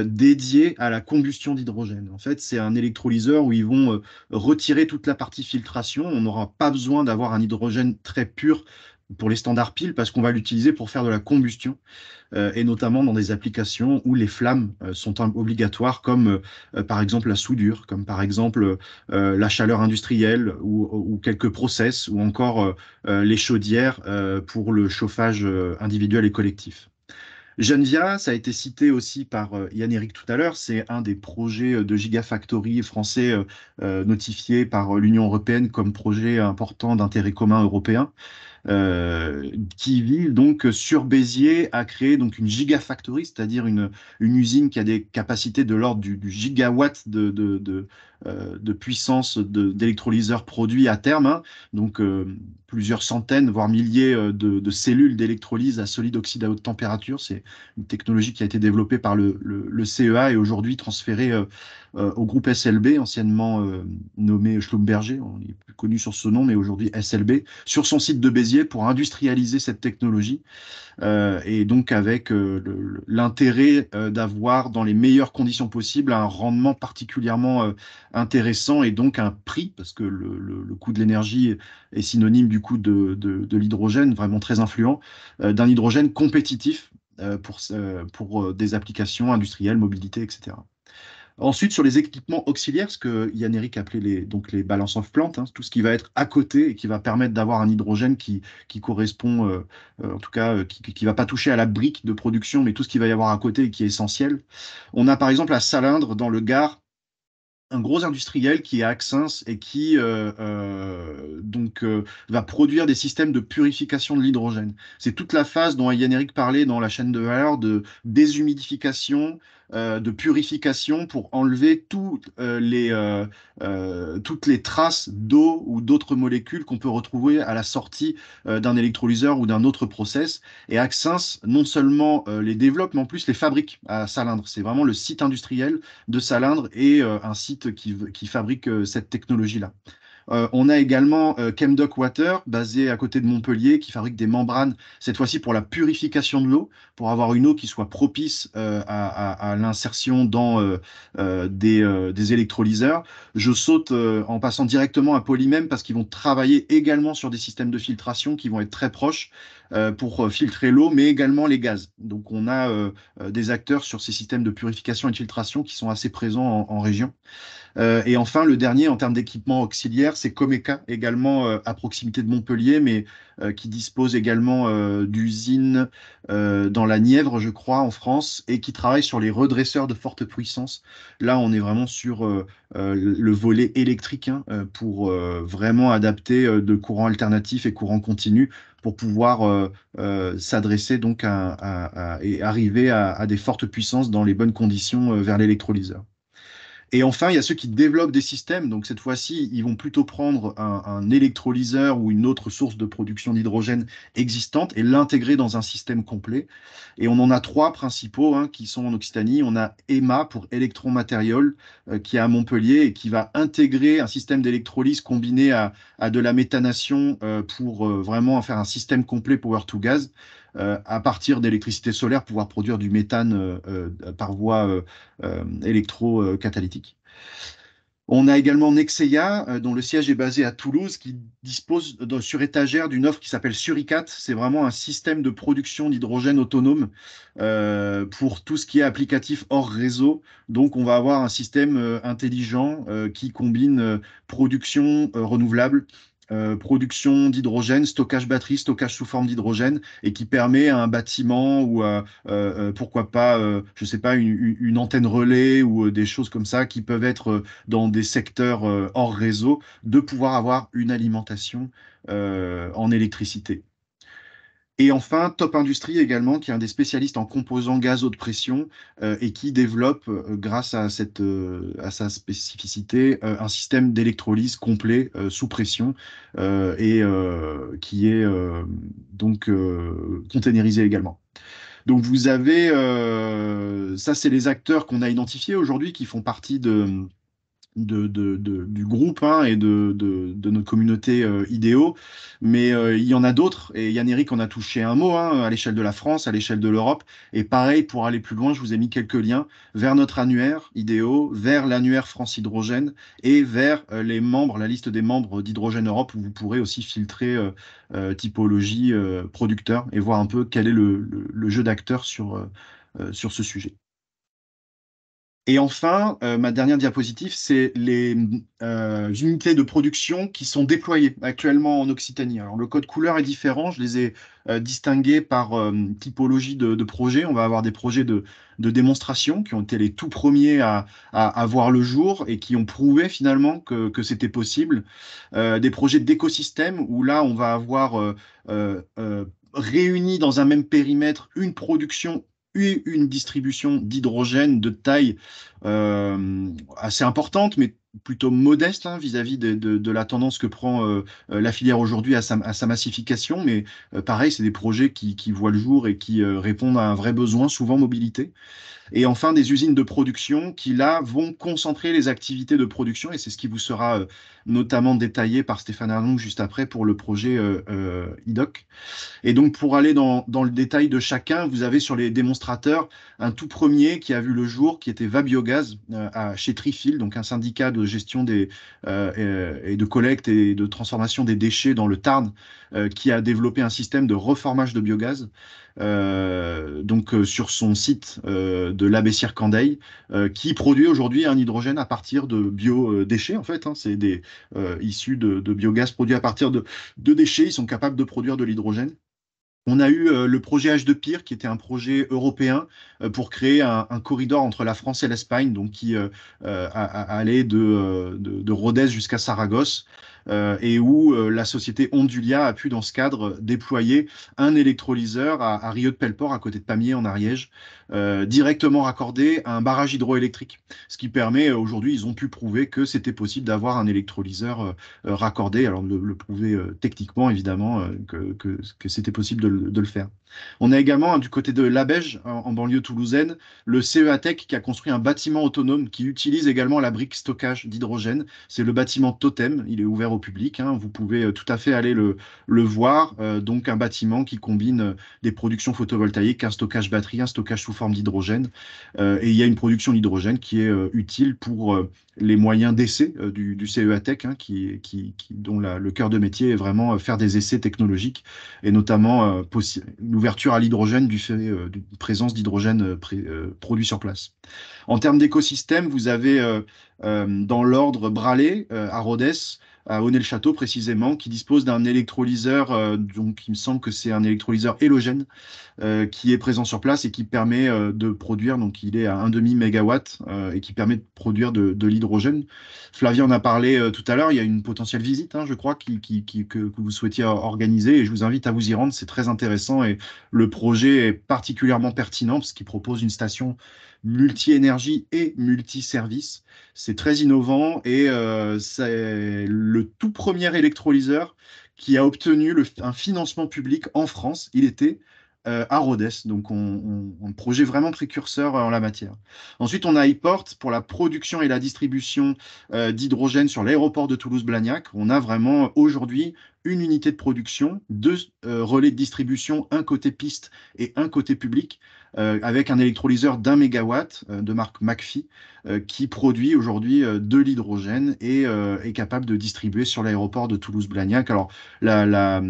dédié à la combustion d'hydrogène. En fait, c'est un électrolyseur où ils vont retirer toute la partie filtration. On n'aura pas besoin d'avoir un hydrogène très pur pour les standards piles parce qu'on va l'utiliser pour faire de la combustion. Et notamment dans des applications où les flammes sont obligatoires, comme par exemple la soudure, comme par exemple la chaleur industrielle ou quelques process, ou encore les chaudières pour le chauffage individuel et collectif. Genvia, ça a été cité aussi par Yann-Éric tout à l'heure, c'est un des projets de Gigafactory français notifié par l'Union européenne comme projet important d'intérêt commun européen. Qui vise donc sur Béziers à créer donc une gigafactory, c'est-à-dire une usine qui a des capacités de l'ordre du gigawatt de puissance d'électrolyseurs produits à terme, hein. Donc plusieurs centaines, voire milliers de cellules d'électrolyse à solide oxyde à haute température. C'est une technologie qui a été développée par le CEA et aujourd'hui transférée au groupe SLB, anciennement nommé Schlumberger, on est plus connu sur ce nom, mais aujourd'hui SLB, sur son site de Béziers pour industrialiser cette technologie, et donc avec l'intérêt d'avoir dans les meilleures conditions possibles un rendement particulièrement intéressant et donc un prix, parce que le coût de l'énergie est synonyme du coût de l'hydrogène, vraiment très influent, d'un hydrogène compétitif pour des applications industrielles, mobilité, etc. Ensuite, sur les équipements auxiliaires, ce que Yann-Éric appelait donc les balance of plant, hein, tout ce qui va être à côté et qui va permettre d'avoir un hydrogène qui correspond, en tout cas, qui va pas toucher à la brique de production, mais tout ce qu'il va y avoir à côté et qui est essentiel. On a par exemple à Salindre, dans le Gard, un gros industriel qui est Axens et qui va produire des systèmes de purification de l'hydrogène. C'est toute la phase dont Yann-Éric parlait dans la chaîne de valeur de déshumidification, de purification pour enlever toutes les traces d'eau ou d'autres molécules qu'on peut retrouver à la sortie d'un électrolyseur ou d'un autre process. Et Axens non seulement les développe, mais en plus les fabrique à Salindre. C'est vraiment le site industriel de Salindre et un site qui fabrique cette technologie-là. On a également Chemdoc Water, basé à côté de Montpellier, qui fabrique des membranes, cette fois-ci pour la purification de l'eau, pour avoir une eau qui soit propice à l'insertion dans des électrolyseurs. Je saute en passant directement à Polymem, parce qu'ils vont travailler également sur des systèmes de filtration qui vont être très proches pour filtrer l'eau, mais également les gaz. Donc on a des acteurs sur ces systèmes de purification et de filtration qui sont assez présents en région. Et enfin, le dernier en termes d'équipement auxiliaire, c'est Comeca, également à proximité de Montpellier, mais qui dispose également d'usines dans la Nièvre, je crois, en France, et qui travaille sur les redresseurs de forte puissance. Là, on est vraiment sur le volet électrique, hein, pour vraiment adapter de courants alternatifs et courants continus pour pouvoir s'adresser donc et arriver à des fortes puissances dans les bonnes conditions vers l'électrolyseur. Et enfin, il y a ceux qui développent des systèmes. Donc, cette fois-ci, ils vont plutôt prendre un électrolyseur ou une autre source de production d'hydrogène existante et l'intégrer dans un système complet. Et on en a 3 principaux qui sont en Occitanie. On a EMA pour Electron Material, qui est à Montpellier et qui va intégrer un système d'électrolyse combiné à de la méthanation pour vraiment faire un système complet Power to Gas. À partir d'électricité solaire, pouvoir produire du méthane par voie électrocatalytique. On a également Nexeia, dont le siège est basé à Toulouse, qui dispose sur étagère d'une offre qui s'appelle Suricat. C'est vraiment un système de production d'hydrogène autonome pour tout ce qui est applicatif hors réseau. Donc, on va avoir un système intelligent qui combine production renouvelable, production d'hydrogène, stockage batterie, stockage sous forme d'hydrogène, et qui permet à un bâtiment ou pourquoi pas, je sais pas, une antenne relais ou des choses comme ça qui peuvent être dans des secteurs hors réseau, de pouvoir avoir une alimentation en électricité. Et enfin, Top Industrie également, qui est un des spécialistes en composants gaz haute pression et qui développe, grâce à sa spécificité, un système d'électrolyse complet sous pression et qui est donc containerisé également. Donc vous avez, ça c'est les acteurs qu'on a identifiés aujourd'hui qui font partie du groupe et de notre communauté idéaux, mais il y en a d'autres, et Yann-Éric en a touché un mot à l'échelle de la France, à l'échelle de l'Europe, et pareil, pour aller plus loin, je vous ai mis quelques liens vers notre annuaire idéaux, vers l'annuaire France Hydrogène, et vers les membres, la liste des membres d'Hydrogène Europe, où vous pourrez aussi filtrer typologie producteur, et voir un peu quel est le jeu d'acteurs sur ce sujet. Et enfin, ma dernière diapositive, c'est les unités de production qui sont déployées actuellement en Occitanie. Alors, le code couleur est différent, je les ai distingués par typologie de projet. On va avoir des projets de démonstration qui ont été les tout premiers à voir le jour et qui ont prouvé finalement que c'était possible. Des projets d'écosystème où là, on va avoir réuni dans un même périmètre une production et une distribution d'hydrogène de taille assez importante, mais plutôt modeste vis-à-vis de la tendance que prend la filière aujourd'hui à sa massification. Mais pareil, c'est des projets qui voient le jour et qui répondent à un vrai besoin, souvent mobilité. Et enfin, des usines de production qui, là, vont concentrer les activités de production, et c'est ce qui vous sera notamment détaillé par Stéphane Arnoux juste après pour le projet IDOC. Et donc, pour aller dans le détail de chacun, vous avez sur les démonstrateurs un tout premier qui a vu le jour, qui était VaBiogaz chez Trifil, donc un syndicat de gestion et de collecte et de transformation des déchets dans le Tarn, qui a développé un système de reformage de biogaz. Sur son site de l'Abbé-Cyr-Candeille, qui produit aujourd'hui un hydrogène à partir de biodéchets, en fait. C'est des issus de biogaz produits à partir de déchets. Ils sont capables de produire de l'hydrogène. On a eu le projet H2Pire, qui était un projet européen pour créer un corridor entre la France et l'Espagne, donc qui allait de Rodez jusqu'à Saragosse, et où la société Ondulia a pu, dans ce cadre, déployer un électrolyseur à Rieux de Pelleport, à côté de Pamiers, en Ariège, directement raccordé à un barrage hydroélectrique. Ce qui permet, aujourd'hui, ils ont pu prouver que c'était possible d'avoir un électrolyseur raccordé, alors de le prouver techniquement, évidemment, que c'était possible de le faire. On a également, du côté de Labège, en banlieue toulousaine, le CEATEC qui a construit un bâtiment autonome qui utilise également la brique stockage d'hydrogène. C'est le bâtiment Totem, il est ouvert au public, vous pouvez tout à fait aller le voir. Donc un bâtiment qui combine des productions photovoltaïques, un stockage batterie, un stockage sous forme d'hydrogène. Et il y a une production d'hydrogène qui est utile pour les moyens d'essai du CEATEC, dont le cœur de métier est vraiment faire des essais technologiques, et notamment l'ouverture à l'hydrogène du fait d'une présence d'hydrogène produit sur place. En termes d'écosystème, vous avez dans l'ordre Bralé, à Rodez, à Honnay-le-Château précisément, qui dispose d'un électrolyseur, donc il me semble que c'est un électrolyseur hélogène, qui est présent sur place et qui permet de produire, donc il est à 1,5 MW et qui permet de produire de l'hydrogène. Flavien en a parlé tout à l'heure, il y a une potentielle visite, je crois, que vous souhaitiez organiser, et je vous invite à vous y rendre, c'est très intéressant, et le projet est particulièrement pertinent parce qu'il propose une station multi-énergie et multi-service. C'est très innovant et c'est le tout premier électrolyseur qui a obtenu un financement public en France. Il était à Rhodes, donc un projet vraiment précurseur en la matière. Ensuite, on a iPort pour la production et la distribution d'hydrogène sur l'aéroport de Toulouse-Blagnac. On a vraiment aujourd'hui une unité de production, deux relais de distribution, un côté piste et un côté public, avec un électrolyseur d'1 mégawatt de marque McPhy, qui produit aujourd'hui de l'hydrogène et est capable de distribuer sur l'aéroport de Toulouse-Blagnac. Alors, la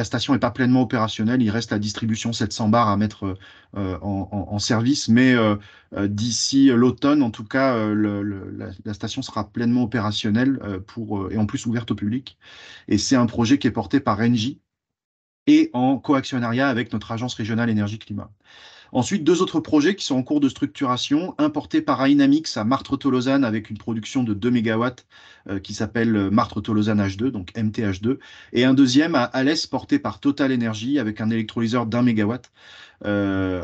station n'est pas pleinement opérationnelle, il reste la distribution 700 bars à mettre en service, mais d'ici l'automne, en tout cas, la station sera pleinement opérationnelle et en plus ouverte au public. Et c'est un projet qui est porté par Engie et en coactionnariat avec notre agence régionale énergie-climat. Ensuite, deux autres projets qui sont en cours de structuration, un porté par Ainamix à Martres-Tolosane avec une production de 2 MW qui s'appelle Martres-Tolosane H2, donc MTH2, et un deuxième à Alès porté par Total Energy avec un électrolyseur d'1 MW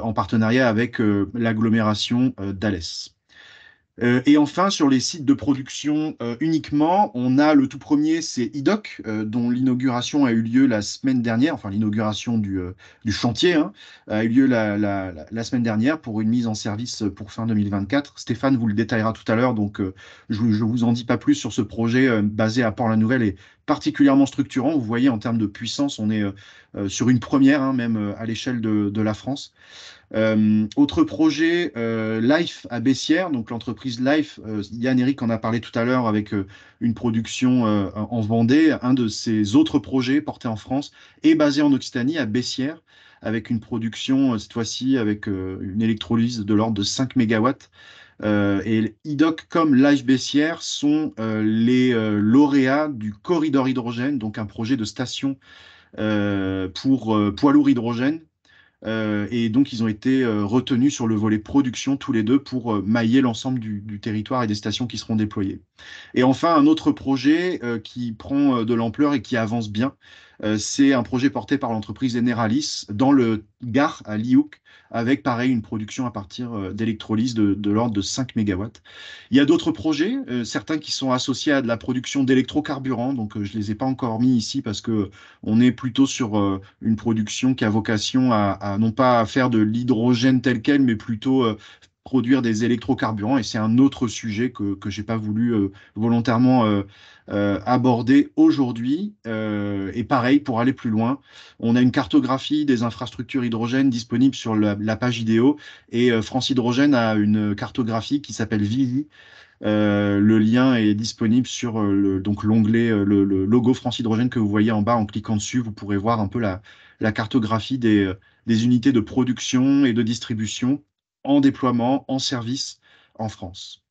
en partenariat avec l'agglomération d'Alès. Et enfin, sur les sites de production uniquement, on a le tout premier, c'est IDOC, dont l'inauguration a eu lieu la semaine dernière, enfin l'inauguration du chantier a eu lieu la semaine dernière pour une mise en service pour fin 2024. Stéphane vous le détaillera tout à l'heure, donc je ne vous en dis pas plus sur ce projet basé à Port-la-Nouvelle et particulièrement structurant. Vous voyez, en termes de puissance, on est sur une première, même à l'échelle de la France. Autre projet, Life à Bessières, donc l'entreprise Life, Yann-Éric en a parlé tout à l'heure avec une production en Vendée. Un de ses autres projets portés en France est basé en Occitanie, à Bessières, avec une production, cette fois-ci, avec une électrolyse de l'ordre de 5 MW. Et IDOC comme Life Bessières sont les lauréats du corridor hydrogène, donc un projet de station pour poids lourds hydrogène. Et donc, ils ont été retenus sur le volet production, tous les deux, pour mailler l'ensemble du territoire et des stations qui seront déployées. Et enfin, un autre projet qui prend de l'ampleur et qui avance bien, c'est un projet porté par l'entreprise Eneralis dans le Gard à Lihoucq, avec pareil une production à partir d'électrolyse de l'ordre de 5 MW. Il y a d'autres projets, certains qui sont associés à de la production d'électrocarburants, donc je ne les ai pas encore mis ici parce que on est plutôt sur une production qui a vocation à non pas faire de l'hydrogène tel quel, mais plutôt produire des électrocarburants. Et c'est un autre sujet que je n'ai pas voulu volontairement aborder aujourd'hui. Et pareil, pour aller plus loin, on a une cartographie des infrastructures hydrogène disponible sur la page IDEO. Et France Hydrogène a une cartographie qui s'appelle Vivi. Le lien est disponible sur donc l'onglet, le logo France Hydrogène que vous voyez en bas. En cliquant dessus, vous pourrez voir un peu la cartographie des unités de production et de distribution en déploiement, en service en France.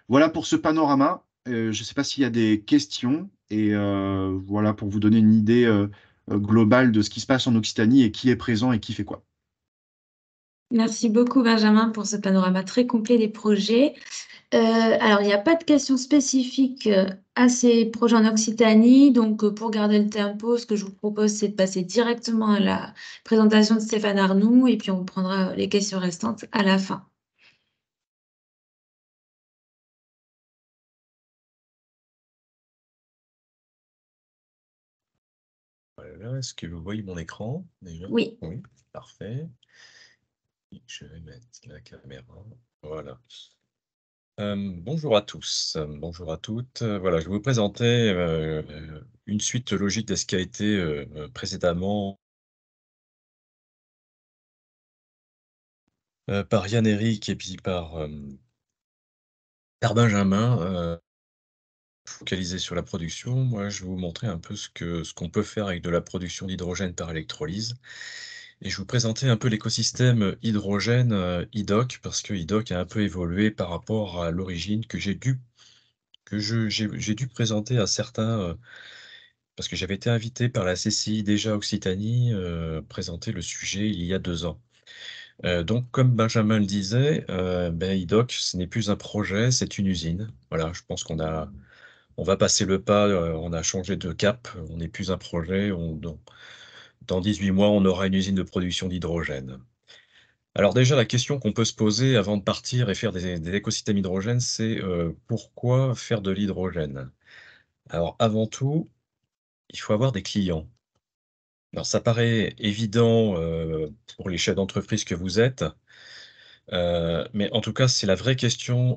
Voilà pour ce panorama. Je ne sais pas s'il y a des questions. Et voilà pour vous donner une idée globale de ce qui se passe en Occitanie et qui est présent et qui fait quoi.
Merci beaucoup, Benjamin, pour ce panorama très complet des projets. Alors, il n'y a pas de questions spécifiques à ces projets en Occitanie. Donc, pour garder le tempo, ce que je vous propose, c'est de passer directement à la présentation de Stéphane Arnoux et puis on prendra les questions restantes à la fin.
Voilà, est-ce que vous voyez mon écran déjà?
Oui.
Oui, parfait. Je vais mettre la caméra. Voilà. Bonjour à tous, bonjour à toutes. Voilà, je vais vous présenter une suite logique de ce qui a été précédemment par Yann-Éric et puis par Benjamin, focalisé sur la production. Moi, je vais vous montrer un peu ce qu'on peut faire avec de la production d'hydrogène par électrolyse. Et je vais vous présenter un peu l'écosystème hydrogène IDOC, parce que IDOC a un peu évolué par rapport à l'origine que j'ai dû présenter à certains, parce que j'avais été invité par la CCI déjà Occitanie, présenter le sujet il y a 2 ans. Donc comme Benjamin le disait, IDOC, ce n'est plus un projet, c'est une usine. Voilà, je pense qu'on va passer le pas, on a changé de cap, on n'est plus un projet, dans 18 mois, on aura une usine de production d'hydrogène. Alors déjà, la question qu'on peut se poser avant de partir et faire des écosystèmes hydrogène, c'est pourquoi faire de l'hydrogène? Alors avant tout, il faut avoir des clients. Alors ça paraît évident pour les chefs d'entreprise que vous êtes, mais en tout cas, c'est la vraie question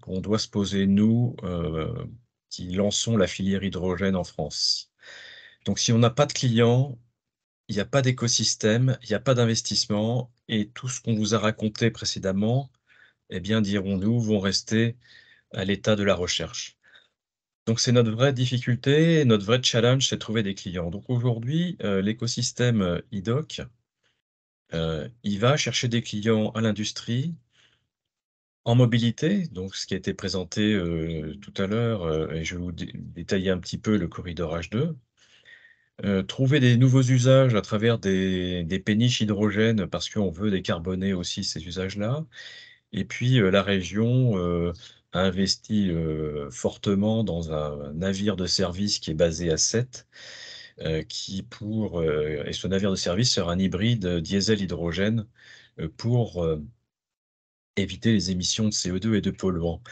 qu'on doit se poser, nous, qui lançons la filière hydrogène en France. Donc si on n'a pas de clients, il n'y a pas d'écosystème, il n'y a pas d'investissement et tout ce qu'on vous a raconté précédemment, eh bien, dirons-nous, vont rester à l'état de la recherche. Donc c'est notre vraie difficulté, notre vrai challenge, c'est de trouver des clients. Donc aujourd'hui, l'écosystème iDoc, il va chercher des clients à l'industrie, en mobilité, donc ce qui a été présenté tout à l'heure, et je vais vous détailler un petit peu le corridor H2. Trouver des nouveaux usages à travers des péniches hydrogène parce qu'on veut décarboner aussi ces usages-là. Et puis, la région, a investi, fortement dans un navire de service qui est basé à Sète, et ce navire de service sera un hybride, diesel-hydrogène, pour, éviter les émissions de CO2 et de polluants.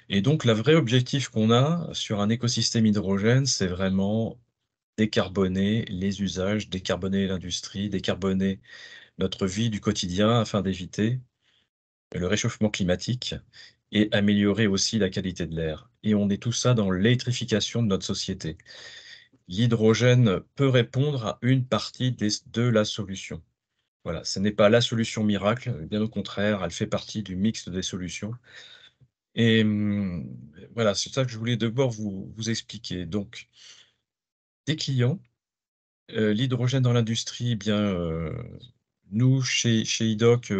Et donc, le vrai objectif qu'on a sur un écosystème hydrogène, c'est vraiment décarboner les usages, décarboner l'industrie, décarboner notre vie du quotidien afin d'éviter le réchauffement climatique et améliorer aussi la qualité de l'air. Et on est tout ça dans l'électrification de notre société. L'hydrogène peut répondre à une partie de la solution. Voilà, ce n'est pas la solution miracle, bien au contraire, elle fait partie du mix des solutions. Et voilà, c'est ça que je voulais d'abord vous expliquer. Donc, des clients, l'hydrogène dans l'industrie, eh bien, nous, chez iDoc,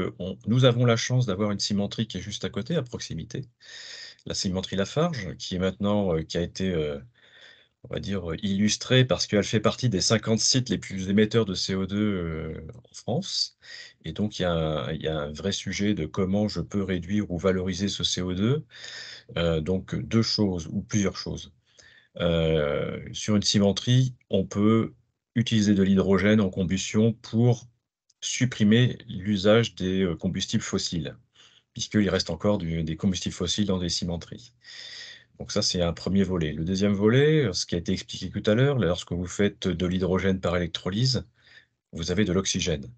nous avons la chance d'avoir une cimenterie qui est juste à côté, à proximité. La cimenterie Lafarge, qui est maintenant, qui a été, on va dire, illustrée parce qu'elle fait partie des 50 sites les plus émetteurs de CO2, en France. Et donc il y a un vrai sujet de comment je peux réduire ou valoriser ce CO2. Donc 2 choses ou plusieurs choses. Sur une cimenterie, on peut utiliser de l'hydrogène en combustion pour supprimer l'usage des, combustibles fossiles, puisqu'il reste encore des combustibles fossiles dans des cimenteries. Donc ça, c'est un premier volet. Le deuxième volet, ce qui a été expliqué tout à l'heure, lorsque vous faites de l'hydrogène par électrolyse, vous avez de l'oxygène.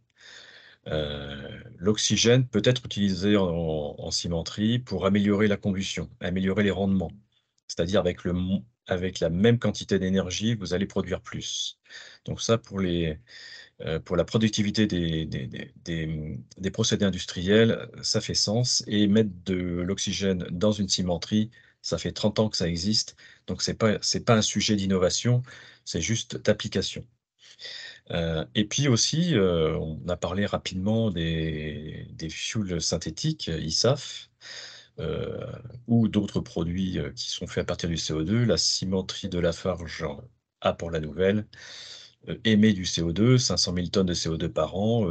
L'oxygène peut être utilisé en cimenterie pour améliorer la combustion, améliorer les rendements. C'est-à-dire avec la même quantité d'énergie, vous allez produire plus. Donc ça, pour la productivité des procédés industriels, ça fait sens et mettre de l'oxygène dans une cimenterie, ça fait 30 ans que ça existe, donc c'est pas un sujet d'innovation, c'est juste d'application. Et puis aussi, on a parlé rapidement des fuels synthétiques, ISAF, heu, ou d'autres produits, qui sont faits à partir du CO2. La cimenterie de Lafarge a pour la nouvelle, émet du CO2, 500 000 tonnes de CO2 par an.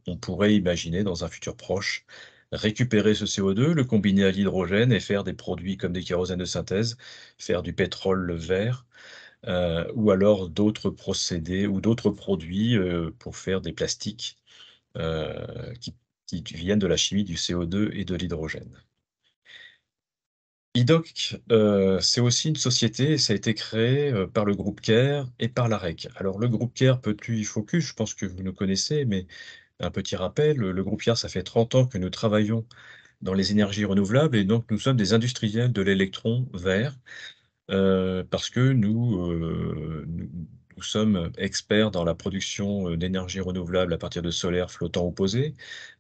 On pourrait imaginer dans un futur proche, récupérer ce CO2, le combiner à l'hydrogène et faire des produits comme des kérosènes de synthèse, faire du pétrole vert, ou alors d'autres procédés ou d'autres produits, pour faire des plastiques, qui viennent de la chimie du CO2 et de l'hydrogène. iDoc, c'est aussi une société, ça a été créé, par le groupe Care et par l'AREC. Alors le groupe Care, petit focus, je pense que vous nous connaissez, mais un petit rappel, le groupe Care, ça fait 30 ans que nous travaillons dans les énergies renouvelables et donc nous sommes des industriels de l'électron vert. Parce que nous sommes experts dans la production, d'énergie renouvelable à partir de solaire flottant ou posé,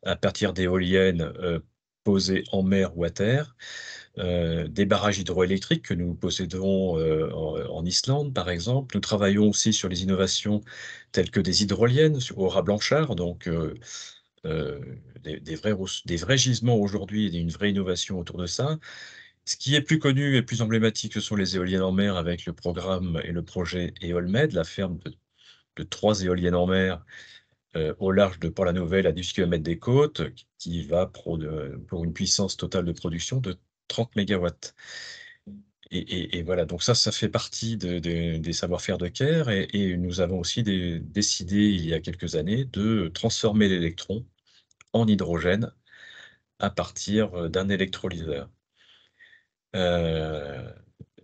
à partir d'éoliennes, posées en mer ou à terre, des barrages hydroélectriques que nous possédons, en Islande, par exemple. Nous travaillons aussi sur les innovations telles que des hydroliennes au Raz-Blanchard, donc des vrais gisements aujourd'hui et une vraie innovation autour de ça. Ce qui est plus connu et plus emblématique, ce sont les éoliennes en mer avec le programme et le projet EolMed, la ferme de 3 éoliennes en mer, au large de Port-la-Nouvelle, à 10 km des côtes, qui va pour une puissance totale de production de 30 mégawatts. Et voilà, donc ça fait partie des savoir-faire de Care et nous avons aussi décidé, il y a quelques années, de transformer l'électron en hydrogène à partir d'un électrolyseur.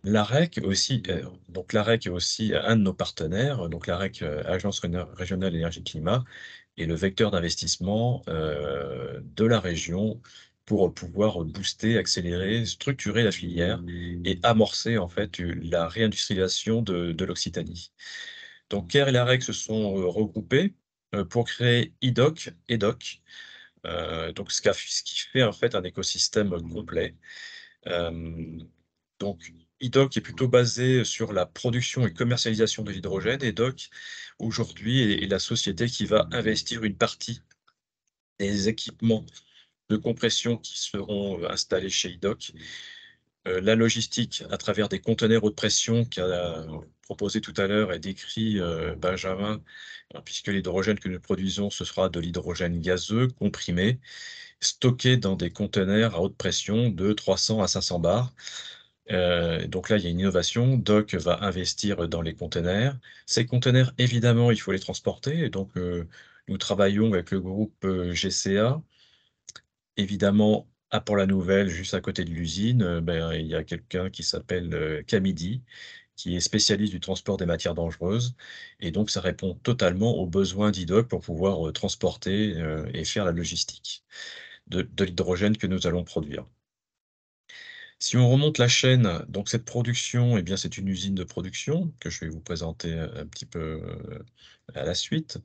L'AREC aussi, donc l'AREC est aussi un de nos partenaires, donc l'AREC, Agence régionale énergie-climat, est le vecteur d'investissement de la région pour pouvoir booster, accélérer, structurer la filière et amorcer en fait la réindustrialisation de l'Occitanie. Donc CARE et l'AREC se sont regroupés pour créer IDOC, EDOC, donc ce qui fait en fait un écosystème complet. Donc IDOC est plutôt basé sur la production et commercialisation de l'hydrogène. EDOC, aujourd'hui, est la société qui va investir une partie des équipements de compression qui seront installés chez IDOC. La logistique à travers des conteneurs haute pression qu'a proposé tout à l'heure et décrit Benjamin, puisque l'hydrogène que nous produisons, ce sera de l'hydrogène gazeux comprimé, stocké dans des conteneurs à haute pression de 300 à 500 bars. Donc là, il y a une innovation. DOC va investir dans les conteneurs. Ces conteneurs, évidemment, il faut les transporter. Et donc, nous travaillons avec le groupe GCA. Évidemment, à Port-la-Nouvelle, juste à côté de l'usine, il y a quelqu'un qui s'appelle Camidi, qui est spécialiste du transport des matières dangereuses. Et donc, ça répond totalement aux besoins d'IDOC pour pouvoir transporter et faire la logistique de l'hydrogène que nous allons produire. Si on remonte la chaîne, donc cette production, eh bien, c'est une usine de production que je vais vous présenter un petit peu à la suite.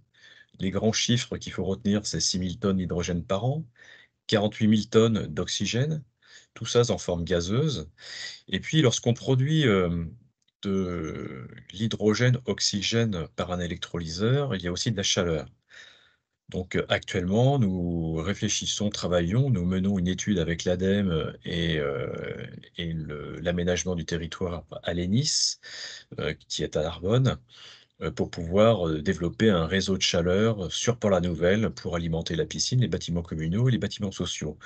Les grands chiffres qu'il faut retenir, c'est 6 000 tonnes d'hydrogène par an, 48 000 tonnes d'oxygène, tout ça en forme gazeuse. Et puis, lorsqu'on produit de l'hydrogène oxygène par un électrolyseur, il y a aussi de la chaleur. Donc actuellement, nous réfléchissons, travaillons, nous menons une étude avec l'ADEME et l'aménagement du territoire à l'ENIS, qui est à Narbonne, pour pouvoir développer un réseau de chaleur sur Port-la-Nouvelle pour alimenter la piscine, les bâtiments communaux et les bâtiments sociaux.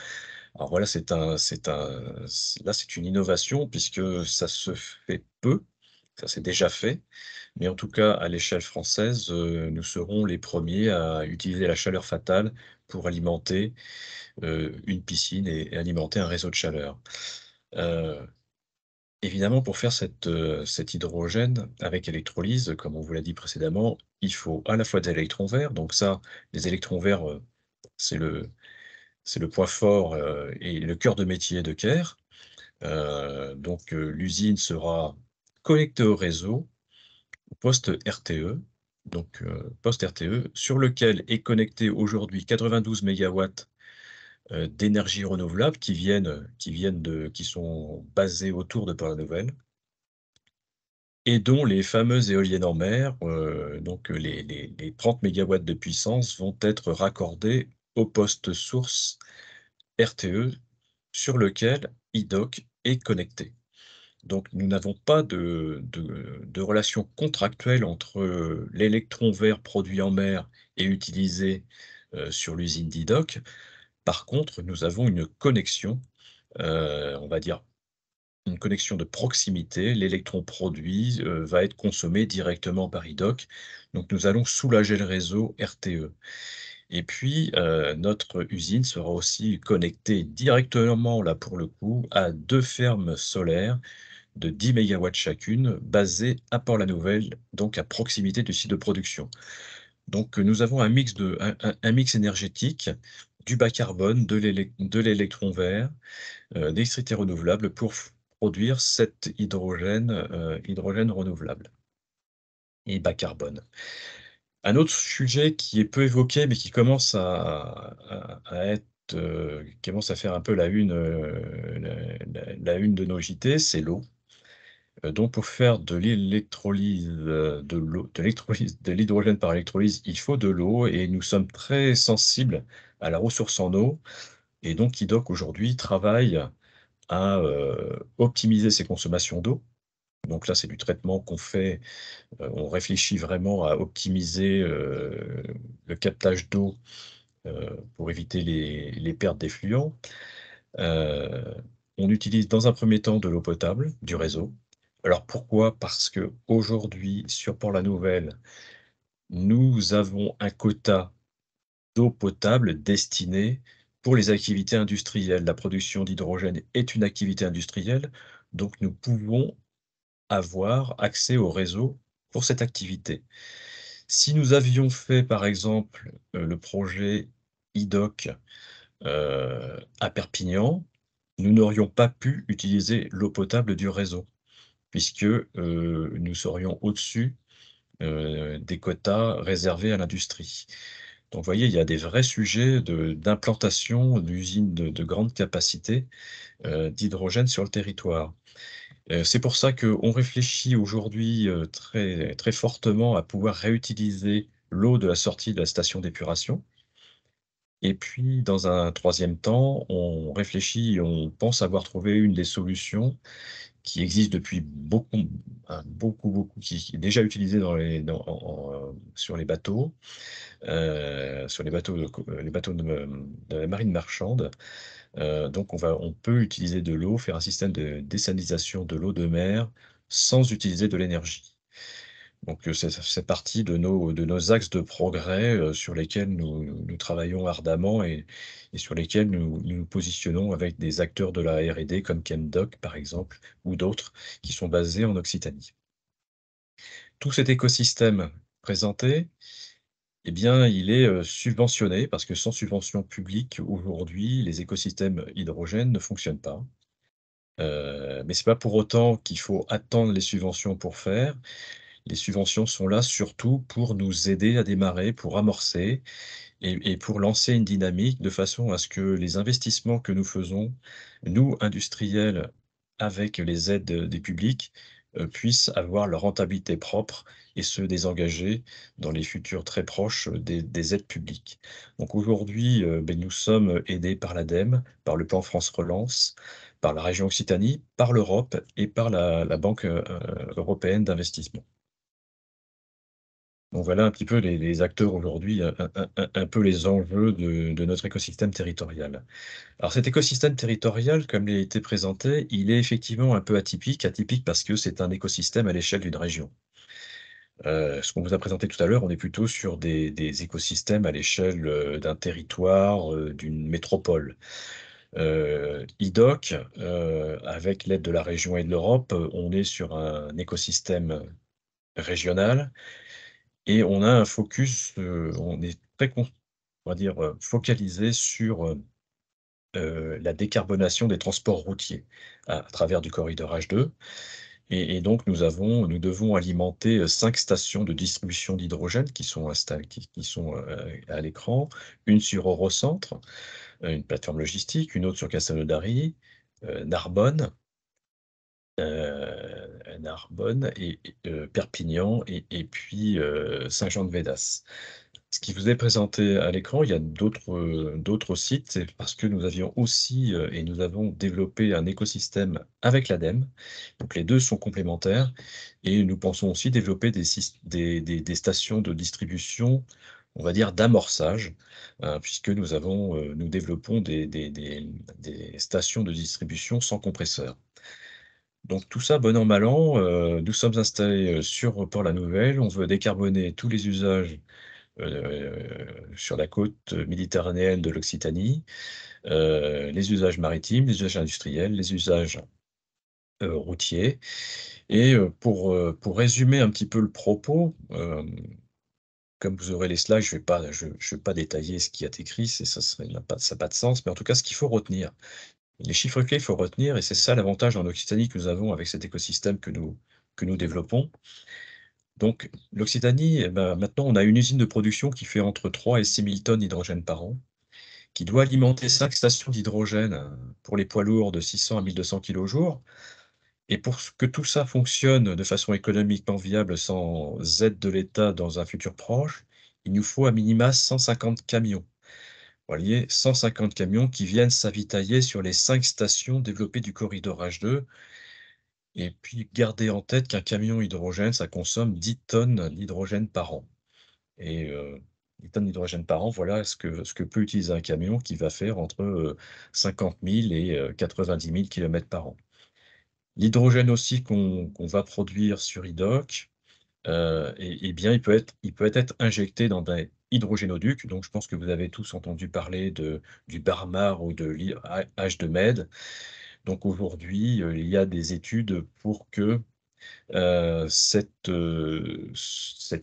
Alors voilà, là c'est une innovation puisque ça se fait peu, ça s'est déjà fait, mais en tout cas à l'échelle française, nous serons les premiers à utiliser la chaleur fatale pour alimenter une piscine et alimenter un réseau de chaleur. Évidemment, pour faire cet hydrogène avec électrolyse, comme on vous l'a dit précédemment, il faut à la fois des électrons verts. Donc ça, les électrons verts, c'est le point fort et le cœur de métier de CARE. Donc l'usine sera connectée au réseau, au poste RTE, donc poste RTE, sur lequel est connecté aujourd'hui 92 MW d'énergie renouvelable qui sont basées autour de Port-la-Nouvelle et dont les fameuses éoliennes en mer, donc les 30 MW de puissance vont être raccordées au poste source RTE sur lequel IDOC est connecté. Donc nous n'avons pas de relation contractuelle entre l'électron vert produit en mer et utilisé sur l'usine d'IDOC. Par contre, nous avons une connexion, on va dire une connexion de proximité. L'électron produit va être consommé directement par IDOC. Donc nous allons soulager le réseau RTE. Et puis, notre usine sera aussi connectée directement, là pour le coup, à 2 fermes solaires de 10 MW chacune, basées à Port-la-Nouvelle, donc à proximité du site de production. Donc nous avons un mix énergétique, du bas carbone, de l'électron vert, d'électricité renouvelable pour produire cet hydrogène renouvelable et bas carbone. Un autre sujet qui est peu évoqué, mais qui commence à faire un peu la une de nos JT, c'est l'eau. Donc pour faire de l'hydrogène par électrolyse, il faut de l'eau et nous sommes très sensibles à la ressource en eau. Et donc IDOC aujourd'hui travaille à optimiser ses consommations d'eau. Donc là, c'est du traitement qu'on fait. On réfléchit vraiment à optimiser le captage d'eau pour éviter les pertes d'effluents. On utilise dans un premier temps de l'eau potable du réseau. Alors pourquoi? Parce qu'aujourd'hui, sur Port-la-Nouvelle, nous avons un quota d'eau potable destinée pour les activités industrielles. La production d'hydrogène est une activité industrielle, donc nous pouvons avoir accès au réseau pour cette activité. Si nous avions fait, par exemple, le projet IDOC à Perpignan, nous n'aurions pas pu utiliser l'eau potable du réseau, puisque nous serions au-dessus des quotas réservés à l'industrie. Donc, vous voyez, il y a des vrais sujets d'implantation d'usines de grande capacité d'hydrogène sur le territoire. C'est pour ça qu'on réfléchit aujourd'hui très, très fortement à pouvoir réutiliser l'eau de la sortie de la station d'épuration. Et puis, dans un troisième temps, on réfléchit, on pense avoir trouvé une des solutions qui existe depuis beaucoup, qui est déjà utilisée sur les bateaux, les bateaux de la marine marchande. Donc on peut utiliser de l'eau, faire un système de dessalination de l'eau de mer sans utiliser de l'énergie. Donc c'est partie de nos axes de progrès sur lesquels nous travaillons ardemment et sur lesquels nous positionnons avec des acteurs de la R&D comme Chemdoc par exemple, ou d'autres qui sont basés en Occitanie. Tout cet écosystème présenté, eh bien, il est subventionné parce que sans subvention publique, aujourd'hui, les écosystèmes hydrogène ne fonctionnent pas. Mais c'est pas pour autant qu'il faut attendre les subventions pour faire. Les subventions sont là surtout pour nous aider à démarrer, pour amorcer et pour lancer une dynamique de façon à ce que les investissements que nous faisons, nous, industriels, avec les aides des publics, puissent avoir leur rentabilité propre et se désengager dans les futurs très proches des aides publiques. Donc aujourd'hui, nous sommes aidés par l'ADEME, par le plan France Relance, par la région Occitanie, par l'Europe et par la Banque européenne d'investissement. Donc voilà un petit peu les acteurs aujourd'hui, un peu les enjeux de notre écosystème territorial. Alors cet écosystème territorial, comme il a été présenté, il est effectivement un peu atypique parce que c'est un écosystème à l'échelle d'une région. Ce qu'on vous a présenté tout à l'heure, on est plutôt sur des écosystèmes à l'échelle d'un territoire, d'une métropole. IDOC, avec l'aide de la région et de l'Europe, on est sur un écosystème régional. Et on a un focus, on est très on va dire, focalisé sur, la décarbonation des transports routiers à travers du corridor H2 et donc nous devons alimenter, 5 stations de distribution d'hydrogène qui sont à l'écran. Une sur Eurocentre, une plateforme logistique, une autre sur Castelnaudary, Narbonne et Perpignan et puis, Saint-Jean-de-Védas. Ce qui vous est présenté à l'écran, il y a d'autres sites, c'est parce que nous avions aussi, et nous avons développé un écosystème avec l'ADEME. Donc les 2 sont complémentaires et nous pensons aussi développer des stations de distribution, on va dire d'amorçage, puisque nous développons des stations de distribution sans compresseur. Donc tout ça, bon an, mal an, nous sommes installés, sur Port-la-Nouvelle. On veut décarboner tous les usages, sur la côte méditerranéenne de l'Occitanie, les usages maritimes, les usages industriels, les usages, routiers et pour résumer un petit peu le propos, comme vous aurez les slides, je vais pas détailler ce qui est écrit, ça n'a pas de sens, mais en tout cas, ce qu'il faut retenir, les chiffres clés, il faut retenir et c'est ça l'avantage en Occitanie que nous avons avec cet écosystème que nous développons. Donc l'Occitanie, eh ben, maintenant, on a une usine de production qui fait entre 3 et 6 000 tonnes d'hydrogène par an, qui doit alimenter 5 stations d'hydrogène, pour les poids lourds de 600 à 1 200 kg au jour. Et pour que tout ça fonctionne de façon économiquement viable sans aide de l'État dans un futur proche, il nous faut à minima 150 camions. Vous voyez, 150 camions qui viennent s'avitailler sur les 5 stations développées du corridor H2. Et puis, gardez en tête qu'un camion hydrogène, ça consomme 10 tonnes d'hydrogène par an. Et 10 tonnes d'hydrogène par an, voilà ce que peut utiliser un camion qui va faire entre 50 000 et 90 000 km par an. L'hydrogène aussi qu'on va produire sur IDOC, et bien, il peut être injecté dans des hydrogénoducs. Donc, je pense que vous avez tous entendu parler du Barmar ou de H2Med. Donc, aujourd'hui, il y a des études pour que cet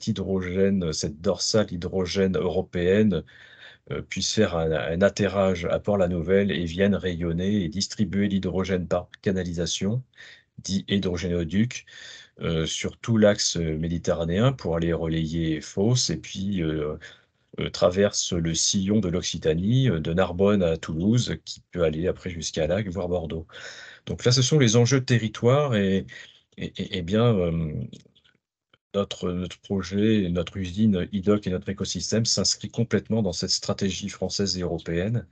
hydrogène, cette dorsale hydrogène européenne puisse faire un atterrage à Port-la-Nouvelle et vienne rayonner et distribuer l'hydrogène par canalisation, dit hydrogénoduc, sur tout l'axe méditerranéen pour aller relayer Fos et puis traverse le sillon de l'Occitanie, de Narbonne à Toulouse, qui peut aller après jusqu'à Lac, voire Bordeaux. Donc là, ce sont les enjeux de territoire et bien, notre projet, notre usine Idoc et notre écosystème s'inscrit complètement dans cette stratégie française et européenne,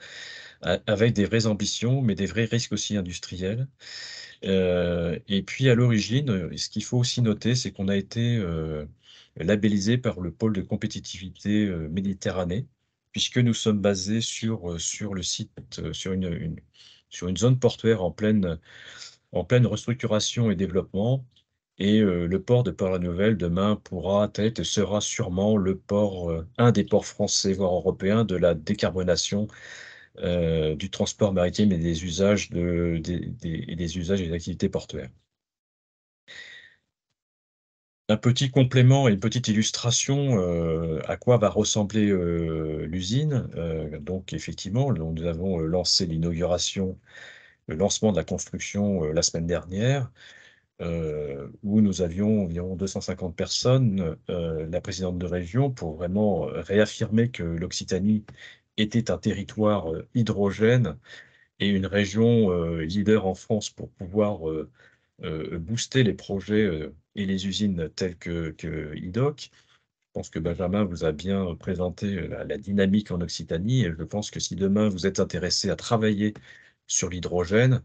avec des vraies ambitions, mais des vrais risques aussi industriels. Et puis à l'origine, ce qu'il faut aussi noter, c'est qu'on a été labellisé par le pôle de compétitivité Méditerranée, puisque nous sommes basés sur le site, sur une zone portuaire en pleine restructuration et développement. Et le port de Port-la-Nouvelle, demain, pourra être et sera sûrement le port, un des ports français, voire européens, de la décarbonation du transport maritime et des usages des usages et des activités portuaires. Un petit complément et une petite illustration à quoi va ressembler l'usine. Donc effectivement, nous avons lancé l'inauguration, le lancement de la construction la semaine dernière, où nous avions environ 250 personnes, la présidente de région, pour vraiment réaffirmer que l'Occitanie était un territoire hydrogène et une région leader en France pour pouvoir booster les projets et les usines telles que Idoc. Je pense que Benjamin vous a bien présenté la dynamique en Occitanie, et je pense que si demain vous êtes intéressé à travailler sur l'hydrogène,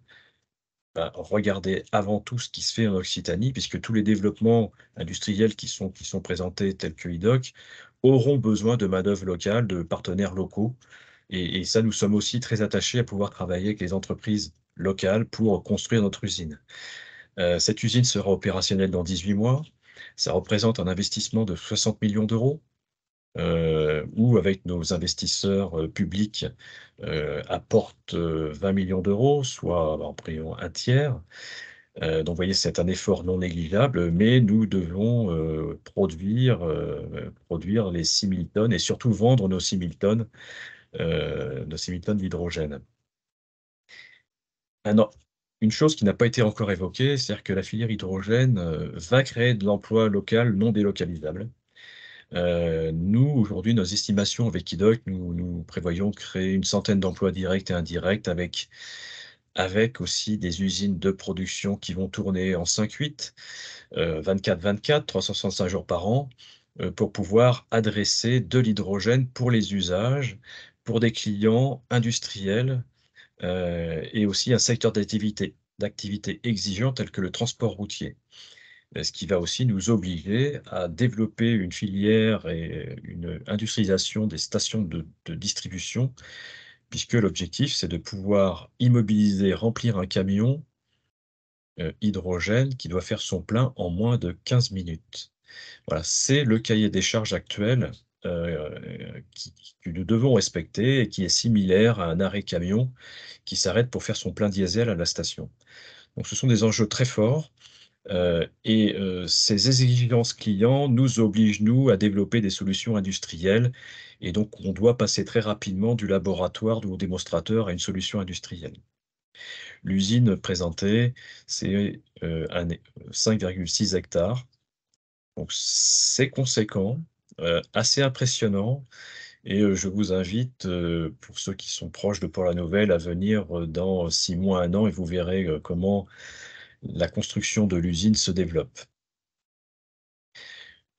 regardez avant tout ce qui se fait en Occitanie, puisque tous les développements industriels qui sont présentés tels que Idoc auront besoin de main-d'œuvre locale, de partenaires locaux. Et ça, nous sommes aussi très attachés à pouvoir travailler avec les entreprises locales pour construire notre usine. Cette usine sera opérationnelle dans 18 mois. Ça représente un investissement de 60 millions d'euros, où avec nos investisseurs publics apporte 20 millions d'euros, soit en prix un tiers. Donc vous voyez, c'est un effort non négligeable, mais nous devons produire les 6 000 tonnes et surtout vendre nos 6 000 tonnes d'hydrogène. Alors, une chose qui n'a pas été encore évoquée, c'est-à-dire que la filière hydrogène va créer de l'emploi local non délocalisable. Nous, aujourd'hui, nos estimations avec Idoc, nous prévoyons créer une centaine d'emplois directs et indirects avec aussi des usines de production qui vont tourner en 5/8, 24/24, 365 jours par an, pour pouvoir adresser de l'hydrogène pour les usages, pour des clients industriels, et aussi un secteur d'activité exigeant tel que le transport routier. Ce qui va aussi nous obliger à développer une filière et une industrialisation des stations de distribution, puisque l'objectif, c'est de pouvoir immobiliser, remplir un camion hydrogène qui doit faire son plein en moins de 15 minutes. Voilà, c'est le cahier des charges actuel que nous devons respecter et qui est similaire à un arrêt camion qui s'arrête pour faire son plein diesel à la station. Donc ce sont des enjeux très forts. Et ces exigences clients nous obligent, nous, à développer des solutions industrielles, et donc on doit passer très rapidement du laboratoire ou au démonstrateur à une solution industrielle. L'usine présentée, c'est 5,6 hectares, donc c'est conséquent, assez impressionnant, et je vous invite, pour ceux qui sont proches de Port-la-Nouvelle, à venir dans 6 mois, 1 an, et vous verrez comment la construction de l'usine se développe.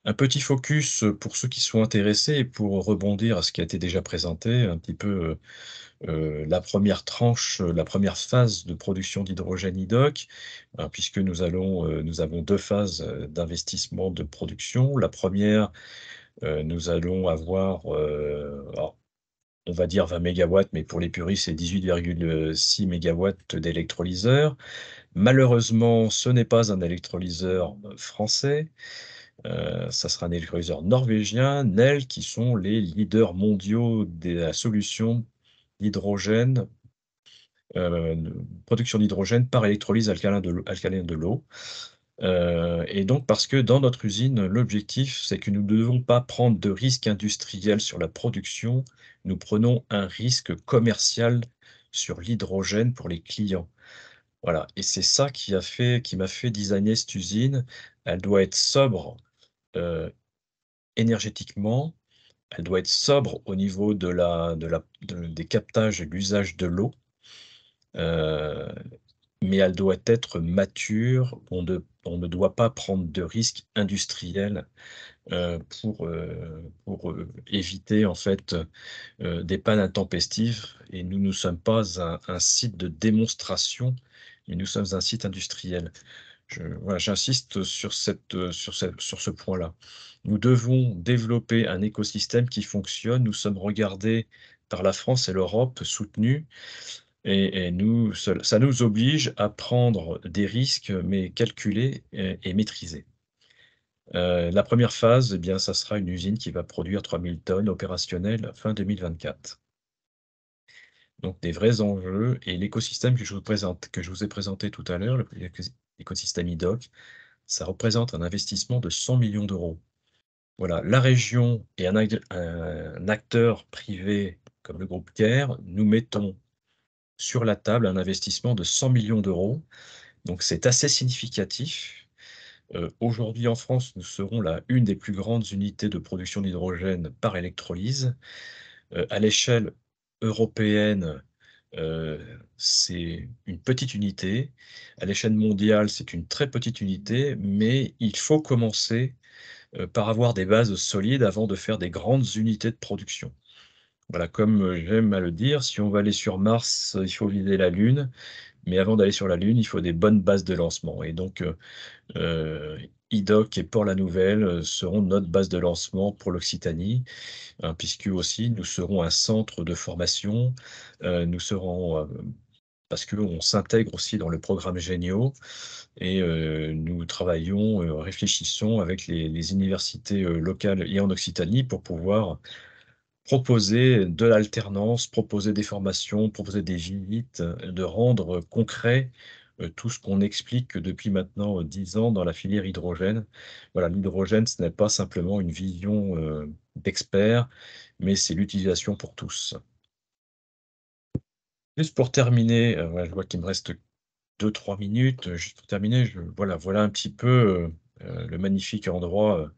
Un petit focus pour ceux qui sont intéressés et pour rebondir à ce qui a été déjà présenté, un petit peu la première tranche, la première phase de production d'hydrogène Idoc, puisque nous avons 2 phases d'investissement de production. La première, nous allons avoir, alors, on va dire 20 MW, mais pour les puristes, c'est 18,6 MW d'électrolyseurs. Malheureusement, ce n'est pas un électrolyseur français. Ça sera un électrolyseur norvégien, Nel, qui sont les leaders mondiaux de la solution d'hydrogène, production d'hydrogène par électrolyse alcaline de l'eau. Et donc, parce que dans notre usine, l'objectif, c'est que nous ne devons pas prendre de risques industriels sur la production, nous prenons un risque commercial sur l'hydrogène pour les clients. Voilà, et c'est ça qui m'a fait designer cette usine. Elle doit être sobre énergétiquement, elle doit être sobre au niveau des captages et de l'usage de l'eau, mais elle doit être mature. On ne doit pas prendre de risques industriels pour éviter en fait des pannes intempestives. Et nous ne sommes pas un site de démonstration, mais nous sommes un site industriel. Voilà, j'insiste sur ce point-là. Nous devons développer un écosystème qui fonctionne. Nous sommes regardés par la France et l'Europe, soutenus, et ça nous oblige à prendre des risques, mais calculés et maîtrisés. La première phase, eh bien, ça sera une usine qui va produire 3000 tonnes opérationnelles fin 2024. Donc des vrais enjeux, et l'écosystème que je vous ai présenté tout à l'heure, l'écosystème IDOC, ça représente un investissement de 100 millions d'euros. Voilà, la région et un acteur privé comme le groupe CARE, nous mettons sur la table un investissement de 100 millions d'euros. Donc c'est assez significatif. Aujourd'hui en France, nous serons une des plus grandes unités de production d'hydrogène par électrolyse. À l'échelle européenne, c'est une petite unité. À l'échelle mondiale, c'est une très petite unité, mais il faut commencer par avoir des bases solides avant de faire des grandes unités de production. Voilà, comme j'aime à le dire, si on va aller sur Mars, il faut viser la Lune, mais avant d'aller sur la Lune, il faut des bonnes bases de lancement. Et donc, IDOC et Port-la-Nouvelle seront notre base de lancement pour l'Occitanie, hein, puisque aussi nous serons un centre de formation, nous serons, parce qu'on s'intègre aussi dans le programme Géniaux, et nous travaillons, réfléchissons avec les universités locales et en Occitanie pour pouvoir proposer de l'alternance, proposer des formations, proposer des visites, de rendre concret tout ce qu'on explique depuis maintenant 10 ans dans la filière hydrogène. Voilà, l'hydrogène, ce n'est pas simplement une vision d'expert, mais c'est l'utilisation pour tous. Juste pour terminer, voilà, je vois qu'il me reste 2-3 minutes. Juste pour terminer, voilà un petit peu le magnifique endroit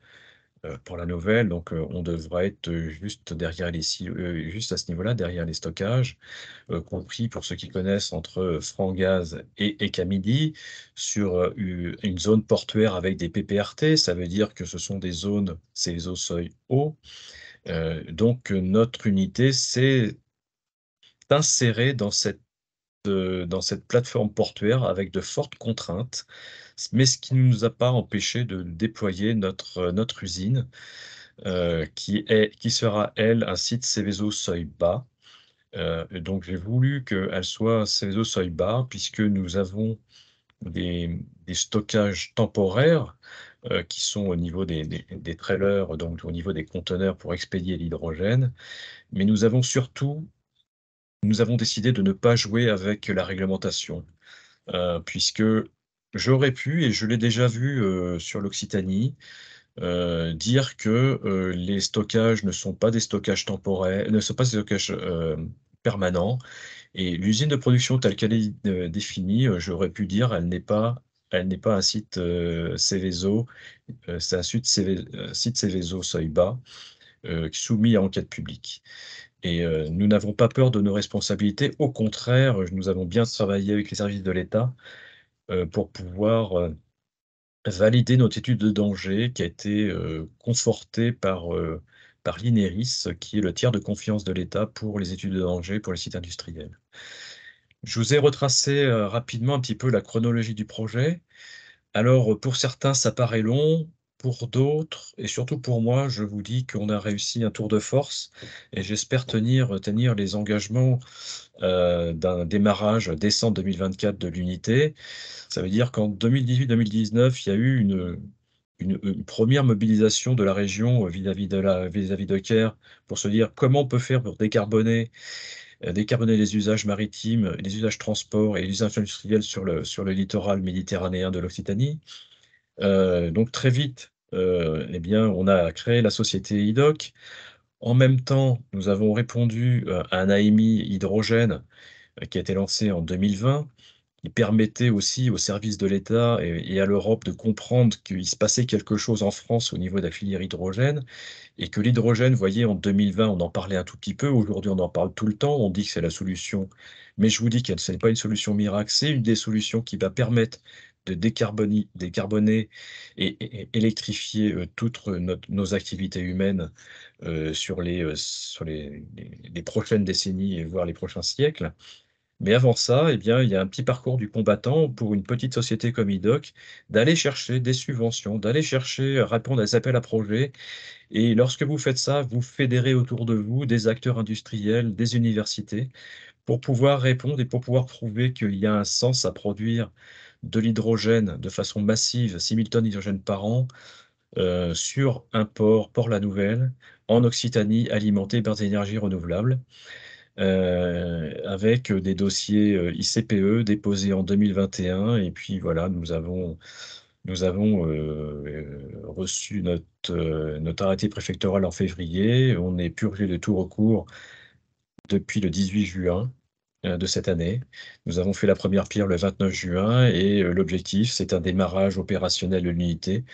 pour la nouvelle. Donc, on devra être juste derrière juste à ce niveau-là, derrière les stockages, compris pour ceux qui connaissent entre Frangaz et Camidi, sur une zone portuaire avec des PPRT. Ça veut dire que ce sont des zones, c'est les eaux seuil haut. Donc, notre unité s'est insérée dans cette plateforme portuaire avec de fortes contraintes, mais ce qui ne nous a pas empêché de déployer notre usine, qui sera, elle, un site Seveso seuil bas. Donc j'ai voulu qu'elle soit Seveso seuil bas, puisque nous avons des stockages temporaires qui sont au niveau des trailers, donc au niveau des conteneurs pour expédier l'hydrogène. Mais nous avons décidé de ne pas jouer avec la réglementation, puisque j'aurais pu, et je l'ai déjà vu sur l'Occitanie, dire que les stockages ne sont pas des stockages temporaires, ne sont pas des stockages permanents. Et l'usine de production telle qu'elle est définie, j'aurais pu dire, elle n'est pas un site Seveso, c'est un site Seveso seuil bas, soumis à enquête publique. Et nous n'avons pas peur de nos responsabilités. Au contraire, nous avons bien travaillé avec les services de l'État pour pouvoir valider notre étude de danger, qui a été confortée par l'INERIS, qui est le tiers de confiance de l'État pour les études de danger pour les sites industriels. Je vous ai retracé rapidement un petit peu la chronologie du projet. Alors, pour certains, ça paraît long. Pour d'autres, et surtout pour moi, je vous dis qu'on a réussi un tour de force, et j'espère tenir les engagements d'un démarrage décembre 2024 de l'unité. Ça veut dire qu'en 2018-2019, il y a eu une première mobilisation de la région vis-à-vis de Caire pour se dire comment on peut faire pour décarboner les usages maritimes, les usages transport et les usages industriels sur le littoral méditerranéen de l'Occitanie. Donc très vite, eh bien, on a créé la société IDOC. En même temps, nous avons répondu à un AMI hydrogène qui a été lancé en 2020, qui permettait aussi aux services de l'État et à l'Europe de comprendre qu'il se passait quelque chose en France au niveau de la filière hydrogène, et que l'hydrogène, vous voyez, en 2020, on en parlait un tout petit peu, aujourd'hui on en parle tout le temps, on dit que c'est la solution, mais je vous dis que ce n'est pas une solution miracle, c'est une des solutions qui va permettre de décarboner et électrifier toutes nos activités humaines sur les prochaines décennies, et voire les prochains siècles. Mais avant ça, eh bien, il y a un petit parcours du combattant pour une petite société comme IDOC, d'aller chercher des subventions, d'aller chercher, répondre à des appels à projets. Et lorsque vous faites ça, vous fédérez autour de vous des acteurs industriels, des universités, pour pouvoir répondre et pour pouvoir prouver qu'il y a un sens à produire de l'hydrogène de façon massive, 6000 tonnes d'hydrogène par an, sur un Port-la-Nouvelle, en Occitanie, alimenté par des énergies renouvelables. Avec des dossiers ICPE déposés en 2021. Et puis voilà, nous avons reçu notre arrêté préfectoral en février. On est purgé de tout recours depuis le 18 juin de cette année. Nous avons fait la première pierre le 29 juin et l'objectif, c'est un démarrage opérationnel de l'unité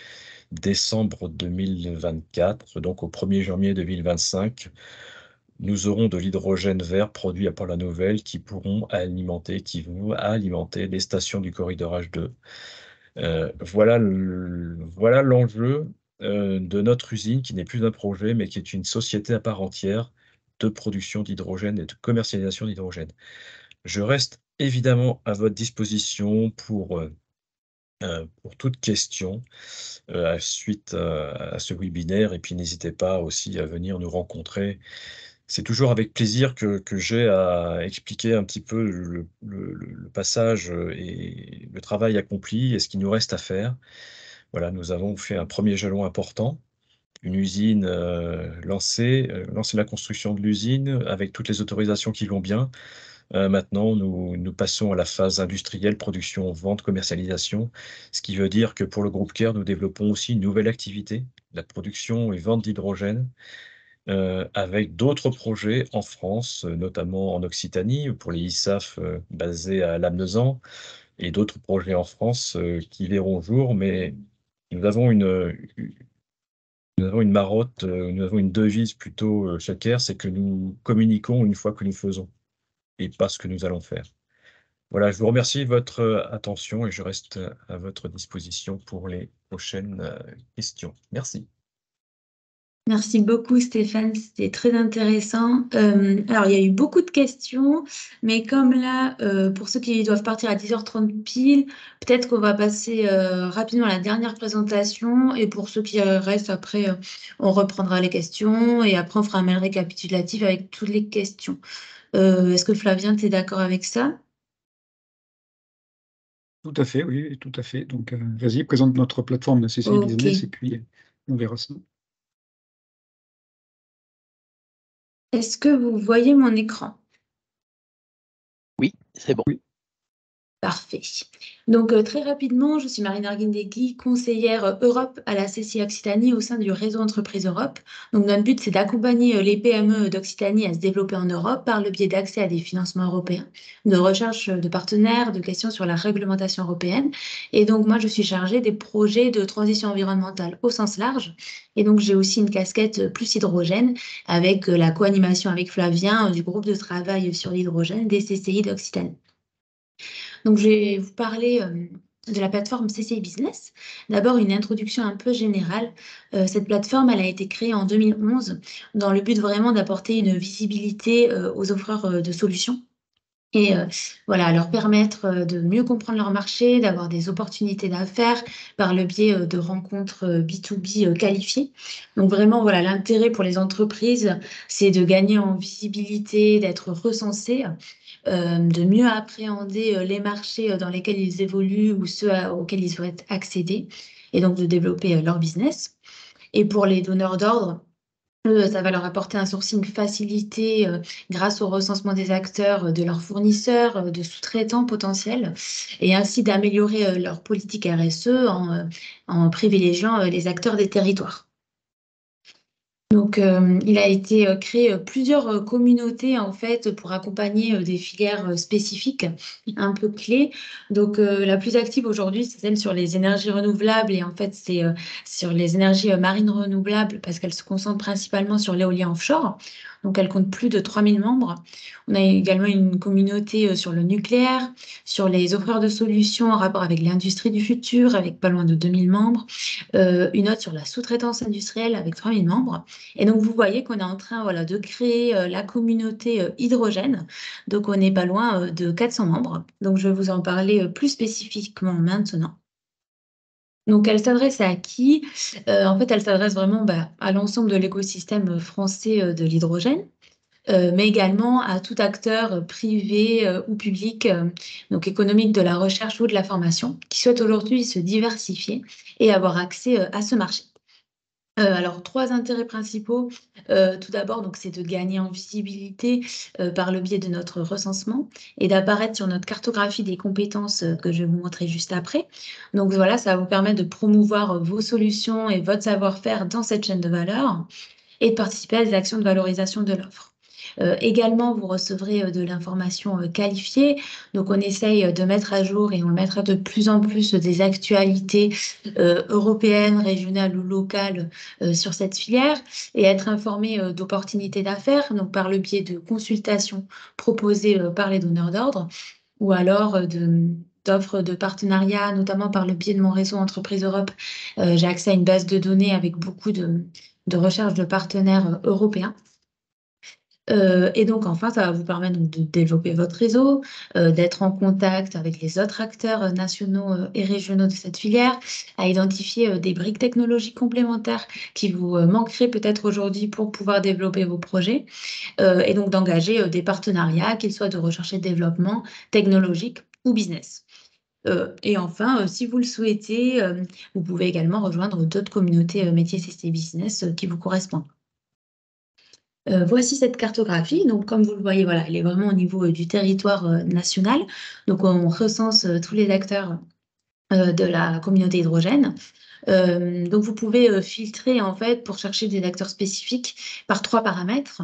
décembre 2024, donc au 1er janvier 2025. Nous aurons de l'hydrogène vert produit à Port-la-Nouvelle qui vont alimenter les stations du corridor H2. Voilà l'enjeu de notre usine, qui n'est plus un projet, mais qui est une société à part entière de production d'hydrogène et de commercialisation d'hydrogène. Je reste évidemment à votre disposition pour toute question suite à ce webinaire, et puis n'hésitez pas aussi à venir nous rencontrer. C'est toujours avec plaisir que j'ai à expliquer un petit peu le passage et le travail accompli et ce qu'il nous reste à faire. Voilà, nous avons fait un premier jalon important, une usine lancée la construction de l'usine avec toutes les autorisations qui vont bien. Maintenant, nous passons à la phase industrielle, production, vente, commercialisation, ce qui veut dire que pour le groupe CARE, nous développons aussi une nouvelle activité, la production et vente d'hydrogène, avec d'autres projets en France, notamment en Occitanie, pour les ISAF basés à Lamezan, et d'autres projets en France qui verront jour. Mais nous avons une marotte, nous avons une devise plutôt chez CARE, c'est que nous communiquons une fois que nous faisons, et pas ce que nous allons faire. Voilà, je vous remercie de votre attention et je reste à votre disposition pour les prochaines questions. Merci.
Merci beaucoup Stéphane, c'était très intéressant. Alors il y a eu beaucoup de questions, mais comme là, pour ceux qui doivent partir à 10h30 pile, peut-être qu'on va passer rapidement à la dernière présentation, et pour ceux qui restent après, on reprendra les questions et après on fera un mail récapitulatif avec toutes les questions. Est-ce que Flavien, tu es d'accord avec ça?
Tout à fait, oui, tout à fait. Donc, vas-y, présente notre plateforme de CCI
Ok.
Business et puis on verra ça.
Est-ce que vous voyez mon écran?
Oui, c'est bon.
Oui.
Parfait. Donc, très rapidement, je suis Marine Arguindegui, conseillère Europe à la CCI Occitanie au sein du réseau Entreprises Europe. Donc, notre but, c'est d'accompagner les PME d'Occitanie à se développer en Europe par le biais d'accès à des financements européens, de recherche de partenaires, de questions sur la réglementation européenne. Et donc, moi, je suis chargée des projets de transition environnementale au sens large. Et donc, j'ai aussi une casquette plus hydrogène avec la co-animation avec Flavien du groupe de travail sur l'hydrogène des CCI d'Occitanie. Donc, je vais vous parler de la plateforme CCI Business. D'abord, une introduction un peu générale. Cette plateforme, elle a été créée en 2011 dans le but vraiment d'apporter une visibilité aux offreurs de solutions et voilà, leur permettre de mieux comprendre leur marché, d'avoir des opportunités d'affaires par le biais de rencontres B2B qualifiées. Donc vraiment, voilà, l'intérêt pour les entreprises, c'est de gagner en visibilité, d'être recensées, de mieux appréhender les marchés dans lesquels ils évoluent ou ceux auxquels ils souhaitent accéder. et donc de développer leur business. Et pour les donneurs d'ordre, ça va leur apporter un sourcing facilité grâce au recensement des acteurs, de leurs fournisseurs, de sous-traitants potentiels, et ainsi d'améliorer leur politique RSE en privilégiant les acteurs des territoires. Donc, il a été créé plusieurs communautés en fait pour accompagner des filières spécifiques un peu clés. Donc, la plus active aujourd'hui, c'est celle sur les énergies renouvelables, et en fait, c'est sur les énergies marines renouvelables parce qu'elle se concentre principalement sur l'éolien offshore. Donc, elle compte plus de 3000 membres. On a également une communauté sur le nucléaire, sur les offreurs de solutions en rapport avec l'industrie du futur, avec pas loin de 2000 membres. Une autre sur la sous-traitance industrielle avec 3000 membres. Et donc, vous voyez qu'on est en train de créer la communauté hydrogène. Donc, on n'est pas loin de 400 membres. Donc, je vais vous en parler plus spécifiquement maintenant. Donc, elle s'adresse à qui? En fait, elle s'adresse vraiment à l'ensemble de l'écosystème français de l'hydrogène, mais également à tout acteur privé ou public, donc économique, de la recherche ou de la formation, qui souhaite aujourd'hui se diversifier et avoir accès à ce marché. Alors, 3 intérêts principaux. Tout d'abord, donc, c'est de gagner en visibilité par le biais de notre recensement et d'apparaître sur notre cartographie des compétences que je vais vous montrer juste après. Donc voilà, ça va vous permettre de promouvoir vos solutions et votre savoir-faire dans cette chaîne de valeur et de participer à des actions de valorisation de l'offre. Également, vous recevrez de l'information qualifiée. Donc, on essaye de mettre à jour, et on le mettra de plus en plus, des actualités européennes, régionales ou locales sur cette filière, et être informé d'opportunités d'affaires, donc par le biais de consultations proposées par les donneurs d'ordre, ou alors d'offres de partenariat, notamment par le biais de mon réseau Entreprise Europe. J'ai accès à une base de données avec beaucoup de recherches de partenaires européens. Et donc, enfin, ça va vous permettre donc de développer votre réseau, d'être en contact avec les autres acteurs nationaux et régionaux de cette filière, à identifier des briques technologiques complémentaires qui vous manqueraient peut-être aujourd'hui pour pouvoir développer vos projets, et donc d'engager des partenariats, qu'ils soient de recherche et développement, technologique ou business. Et enfin, si vous le souhaitez, vous pouvez également rejoindre d'autres communautés métiers CC Business qui vous correspondent. Voici cette cartographie. Donc, comme vous le voyez, voilà, elle est vraiment au niveau du territoire national. Donc, on recense tous les acteurs de la communauté hydrogène. Donc, vous pouvez filtrer en fait pour chercher des acteurs spécifiques par 3 paramètres.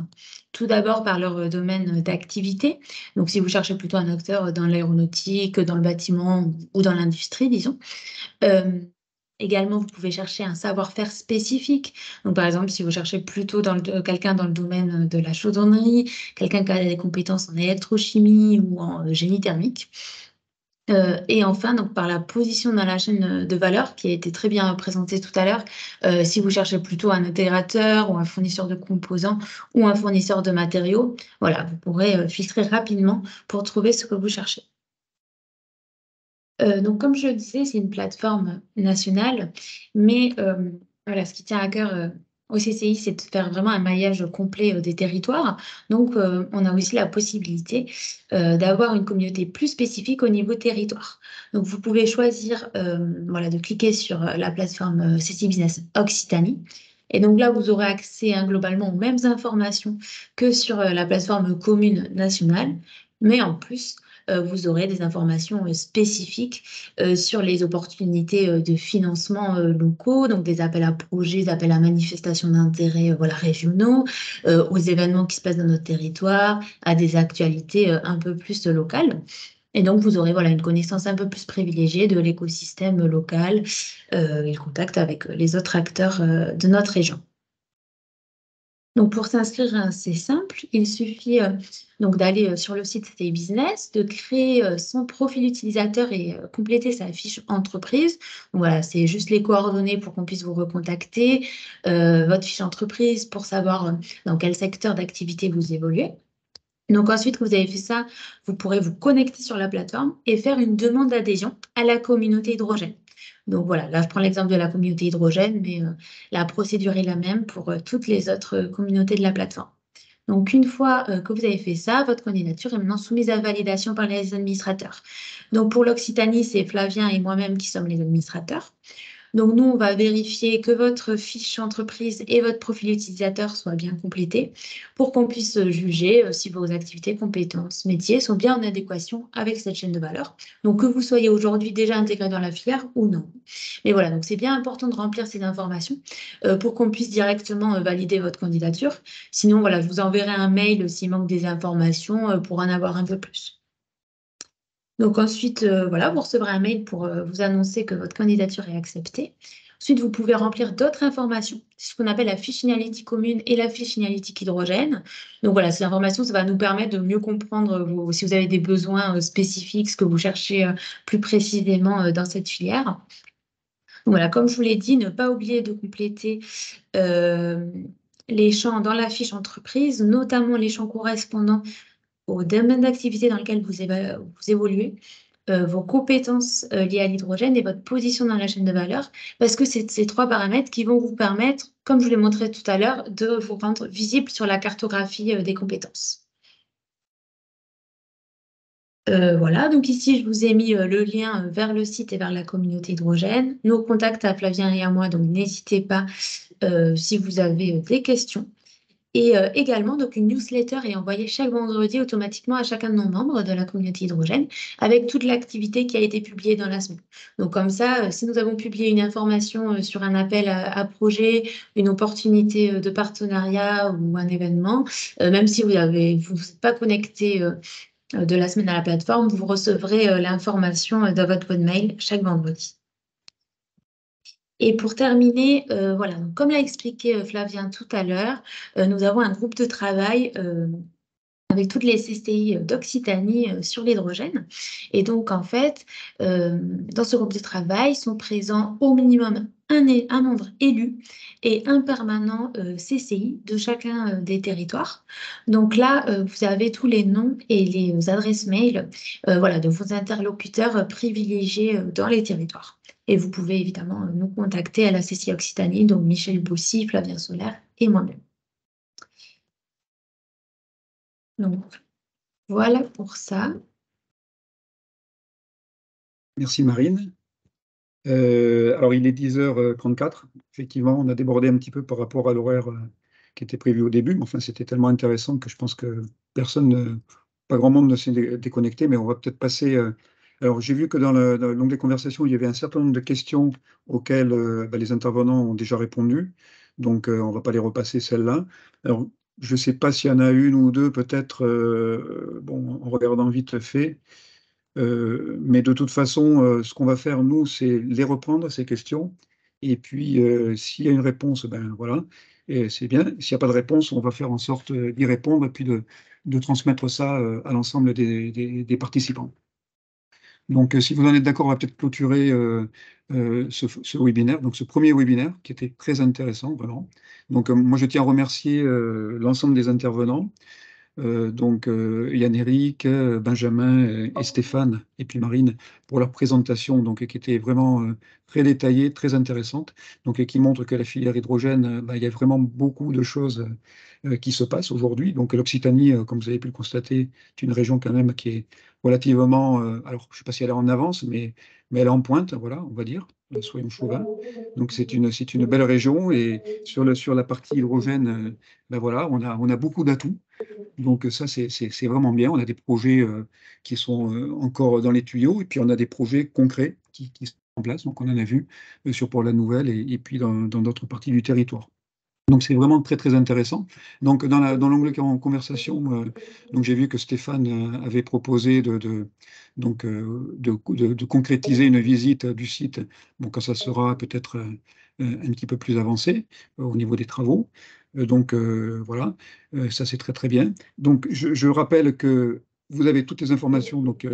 Tout d'abord par leur domaine d'activité. Donc, si vous cherchez plutôt un acteur dans l'aéronautique, dans le bâtiment ou dans l'industrie, disons. Également, vous pouvez chercher un savoir-faire spécifique. Donc, par exemple, si vous cherchez plutôt quelqu'un dans le domaine de la chaudronnerie, quelqu'un qui a des compétences en électrochimie ou en génie thermique. Et enfin, donc, par la position dans la chaîne de valeur, qui a été très bien présentée tout à l'heure, si vous cherchez plutôt un intégrateur ou un fournisseur de composants ou un fournisseur de matériaux, voilà, vous pourrez filtrer rapidement pour trouver ce que vous cherchez. Donc, comme je le disais, c'est une plateforme nationale, mais voilà, ce qui tient à cœur au CCI, c'est de faire vraiment un maillage complet des territoires. Donc, on a aussi la possibilité d'avoir une communauté plus spécifique au niveau territoire. Donc, vous pouvez choisir de cliquer sur la plateforme CCI Business Occitanie. Et donc là, vous aurez accès globalement aux mêmes informations que sur la plateforme commune nationale, mais en plus, vous aurez des informations spécifiques sur les opportunités de financement locaux, donc des appels à projets, des appels à manifestations d'intérêt régionaux, aux événements qui se passent dans notre territoire, à des actualités un peu plus locales. Et donc, vous aurez une connaissance un peu plus privilégiée de l'écosystème local et le contact avec les autres acteurs de notre région. Donc, pour s'inscrire, c'est simple. Il suffit donc d'aller sur le site CCI Business, de créer son profil utilisateur et compléter sa fiche entreprise. Donc, voilà, c'est juste les coordonnées pour qu'on puisse vous recontacter, votre fiche entreprise pour savoir dans quel secteur d'activité vous évoluez. Donc, ensuite que vous avez fait ça, vous pourrez vous connecter sur la plateforme et faire une demande d'adhésion à la communauté hydrogène. Donc voilà, là je prends l'exemple de la communauté hydrogène, mais la procédure est la même pour toutes les autres communautés de la plateforme. Donc une fois que vous avez fait ça, votre candidature est maintenant soumise à validation par les administrateurs. Donc pour l'Occitanie, c'est Flavien et moi-même qui sommes les administrateurs. Donc, nous, on va vérifier que votre fiche entreprise et votre profil utilisateur soient bien complétés pour qu'on puisse juger si vos activités, compétences, métiers sont bien en adéquation avec cette chaîne de valeur. Donc, que vous soyez aujourd'hui déjà intégré dans la filière ou non. Mais voilà, donc c'est bien important de remplir ces informations pour qu'on puisse directement valider votre candidature. Sinon, voilà, je vous enverrai un mail s'il manque des informations pour en avoir un peu plus. Donc ensuite, voilà, vous recevrez un mail pour vous annoncer que votre candidature est acceptée. Ensuite, vous pouvez remplir d'autres informations, c'est ce qu'on appelle la fiche signalétique commune et la fiche signalétique hydrogène. Donc voilà, ces informations, ça va nous permettre de mieux comprendre si vous avez des besoins spécifiques, ce que vous cherchez plus précisément dans cette filière. Donc voilà, comme je vous l'ai dit, ne pas oublier de compléter les champs dans la fiche entreprise, notamment les champs correspondant au domaine d'activité dans lequel vous évoluez, vos compétences liées à l'hydrogène et votre position dans la chaîne de valeur, parce que c'est ces 3 paramètres qui vont vous permettre, comme je vous l'ai montré tout à l'heure, de vous rendre visible sur la cartographie des compétences. Voilà, donc ici, je vous ai mis le lien vers le site et vers la communauté hydrogène, nos contacts à Flavien et à moi, donc n'hésitez pas si vous avez des questions. Et également, donc, une newsletter est envoyée chaque vendredi automatiquement à chacun de nos membres de la communauté hydrogène avec toute l'activité qui a été publiée dans la semaine. Donc, comme ça, si nous avons publié une information sur un appel à projet, une opportunité de partenariat ou un événement, même si vous n'êtes pas connecté de la semaine à la plateforme, vous recevrez l'information dans votre boîte mail chaque vendredi. Et pour terminer, voilà, donc comme l'a expliqué Flavien tout à l'heure, nous avons un groupe de travail avec toutes les CCI d'Occitanie sur l'hydrogène. Et donc, en fait, dans ce groupe de travail sont présents au minimum un membre élu et un permanent CCI de chacun des territoires. Donc là, vous avez tous les noms et les adresses mail voilà, de vos interlocuteurs privilégiés dans les territoires. Et vous pouvez évidemment nous contacter à la CCI Occitanie, donc Michel Bossy, Flavien Solaire et moi-même. Donc, voilà pour ça.
Merci Marine. Alors, il est 10h34. Effectivement, on a débordé un petit peu par rapport à l'horaire qui était prévu au début. Mais enfin, c'était tellement intéressant que je pense que pas grand monde ne s'est déconnecté, mais on va peut-être passer. Alors, j'ai vu que dans l'onglet conversation, il y avait un certain nombre de questions auxquelles les intervenants ont déjà répondu. Donc, on ne va pas les repasser celles-là. Alors, je ne sais pas s'il y en a une ou deux, peut-être, en regardant vite fait. Mais de toute façon, ce qu'on va faire, nous, c'est les reprendre, ces questions. Et puis, s'il y a une réponse, ben voilà, et c'est bien. S'il n'y a pas de réponse, on va faire en sorte d'y répondre et puis de transmettre ça à l'ensemble des participants. Donc, si vous en êtes d'accord, on va peut-être clôturer ce webinaire, donc ce premier webinaire qui était très intéressant, vraiment. Donc, moi, je tiens à remercier l'ensemble des intervenants. Donc Yann-Éric, Benjamin et Stéphane, et puis Marine, pour leur présentation, donc, qui était vraiment très détaillée, très intéressante, donc, et qui montre que la filière hydrogène, il y a vraiment beaucoup de choses qui se passent aujourd'hui. Donc l'Occitanie, comme vous avez pu le constater, est une région quand même qui est relativement, alors je ne sais pas si elle est en avance, mais elle est en pointe, voilà, on va dire, soyons chauvins. Donc c'est une belle région, et sur la partie hydrogène, voilà, on a beaucoup d'atouts. Donc ça, c'est vraiment bien. On a des projets qui sont encore dans les tuyaux, et puis on a des projets concrets qui sont en place. Donc on en a vu sur Port-la-Nouvelle et puis dans d'autres parties du territoire. Donc c'est vraiment très très intéressant. Donc dans l'onglet en conversation, donc j'ai vu que Stéphane avait proposé de concrétiser une visite du site. Bon, quand ça sera peut-être un petit peu plus avancé au niveau des travaux. Donc voilà, ça c'est très très bien. Donc je rappelle que vous avez toutes les informations donc,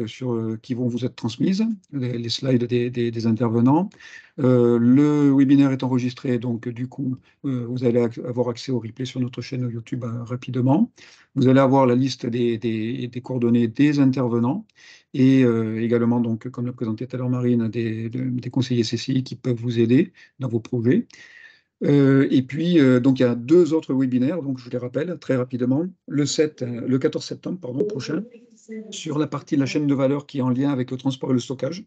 qui vont vous être transmises, les slides des intervenants. Le webinaire est enregistré, donc du coup, vous allez avoir accès au replay sur notre chaîne YouTube rapidement. Vous allez avoir la liste des coordonnées des intervenants et également, donc, comme l'a présenté tout à l'heure Marine, des conseillers CCI qui peuvent vous aider dans vos projets. Et puis, donc, il y a 2 autres webinaires, donc je les rappelle très rapidement. Le 14 septembre prochain, sur la partie de la chaîne de valeur qui est en lien avec le transport et le stockage.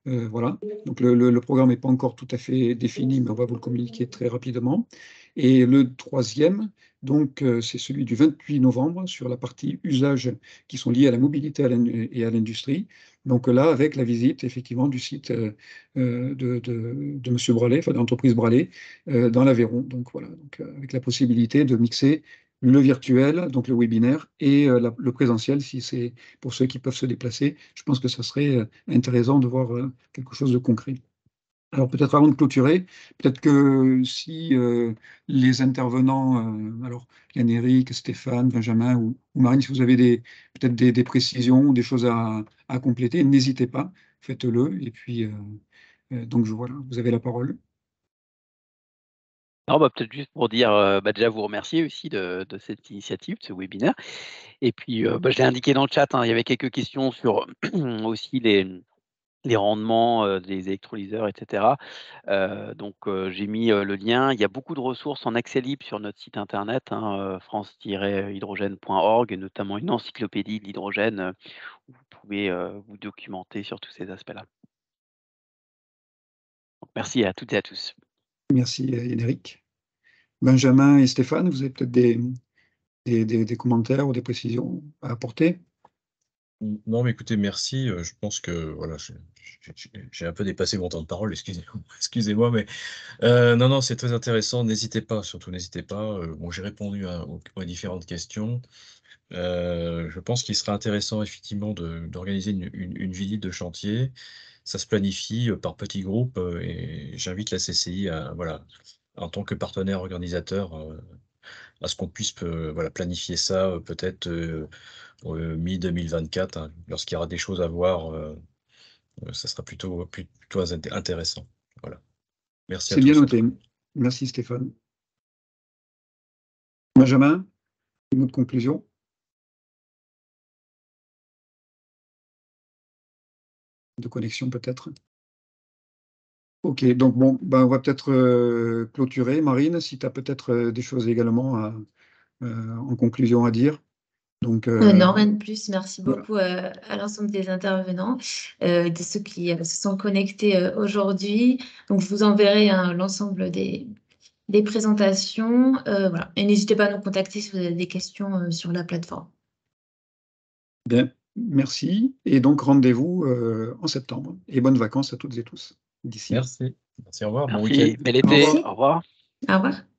Voilà. Donc le programme n'est pas encore tout à fait défini, mais on va vous le communiquer très rapidement. Et le troisième, donc, c'est celui du 28 novembre sur la partie usages qui sont liés à la mobilité et à l'industrie. Donc là, avec la visite effectivement du site de Monsieur Braley, enfin de l'entreprise Braley, dans l'Aveyron. Donc voilà, donc, avec la possibilité de mixer le virtuel, donc le webinaire, et le présentiel, si c'est pour ceux qui peuvent se déplacer. Je pense que ça serait intéressant de voir quelque chose de concret. Alors peut-être avant de clôturer, peut-être que si les intervenants, alors Yann-Éric, Stéphane, Benjamin ou Marine, si vous avez peut-être des précisions ou des choses à compléter, n'hésitez pas, faites-le. Et puis, donc voilà, vous avez la parole.
Non, peut-être juste pour dire, déjà vous remercier aussi de cette initiative, de ce webinaire. Et puis, je l'ai indiqué dans le chat, hein, il y avait quelques questions sur aussi les rendements des électrolyseurs, etc. Donc, j'ai mis le lien. Il y a beaucoup de ressources en accès libre sur notre site internet, hein, france-hydrogène.org, et notamment une encyclopédie de l'hydrogène où vous pouvez vous documenter sur tous ces aspects-là. Donc, merci à toutes et à tous.
Merci Yann-Éric. Benjamin et Stéphane, vous avez peut-être des commentaires ou des précisions à apporter?
Non, mais écoutez, merci. Je pense que voilà, j'ai un peu dépassé mon temps de parole, excusez-moi, mais non, c'est très intéressant. N'hésitez pas, surtout n'hésitez pas. Bon, j'ai répondu aux différentes questions. Je pense qu'il serait intéressant effectivement d'organiser une visite de chantier. Ça se planifie par petits groupes et j'invite la CCI voilà, en tant que partenaire organisateur, à ce qu'on puisse voilà, planifier ça peut-être mi-2024, hein, lorsqu'il y aura des choses à voir, ça sera plutôt intéressant. Voilà. Merci à
C'est bien
tous.
noté. Merci Stéphane. Benjamin, une autre conclusion? De connexion peut-être? Ok, donc bon, on va peut-être clôturer. Marine, si tu as peut-être des choses également en conclusion à dire. Donc,
Non, rien de plus. Merci
voilà.
beaucoup à l'ensemble des intervenants, de ceux qui se sont connectés aujourd'hui. Donc, je vous enverrai l'ensemble des présentations. Voilà. Et n'hésitez pas à nous contacter si vous avez des questions sur la plateforme.
Bien, merci. Et donc, rendez-vous en septembre. Et bonnes vacances à toutes et tous d'ici.
Merci, au revoir, bon
Merci,
week-end.
bel été,
Au revoir.
au revoir.
Au revoir.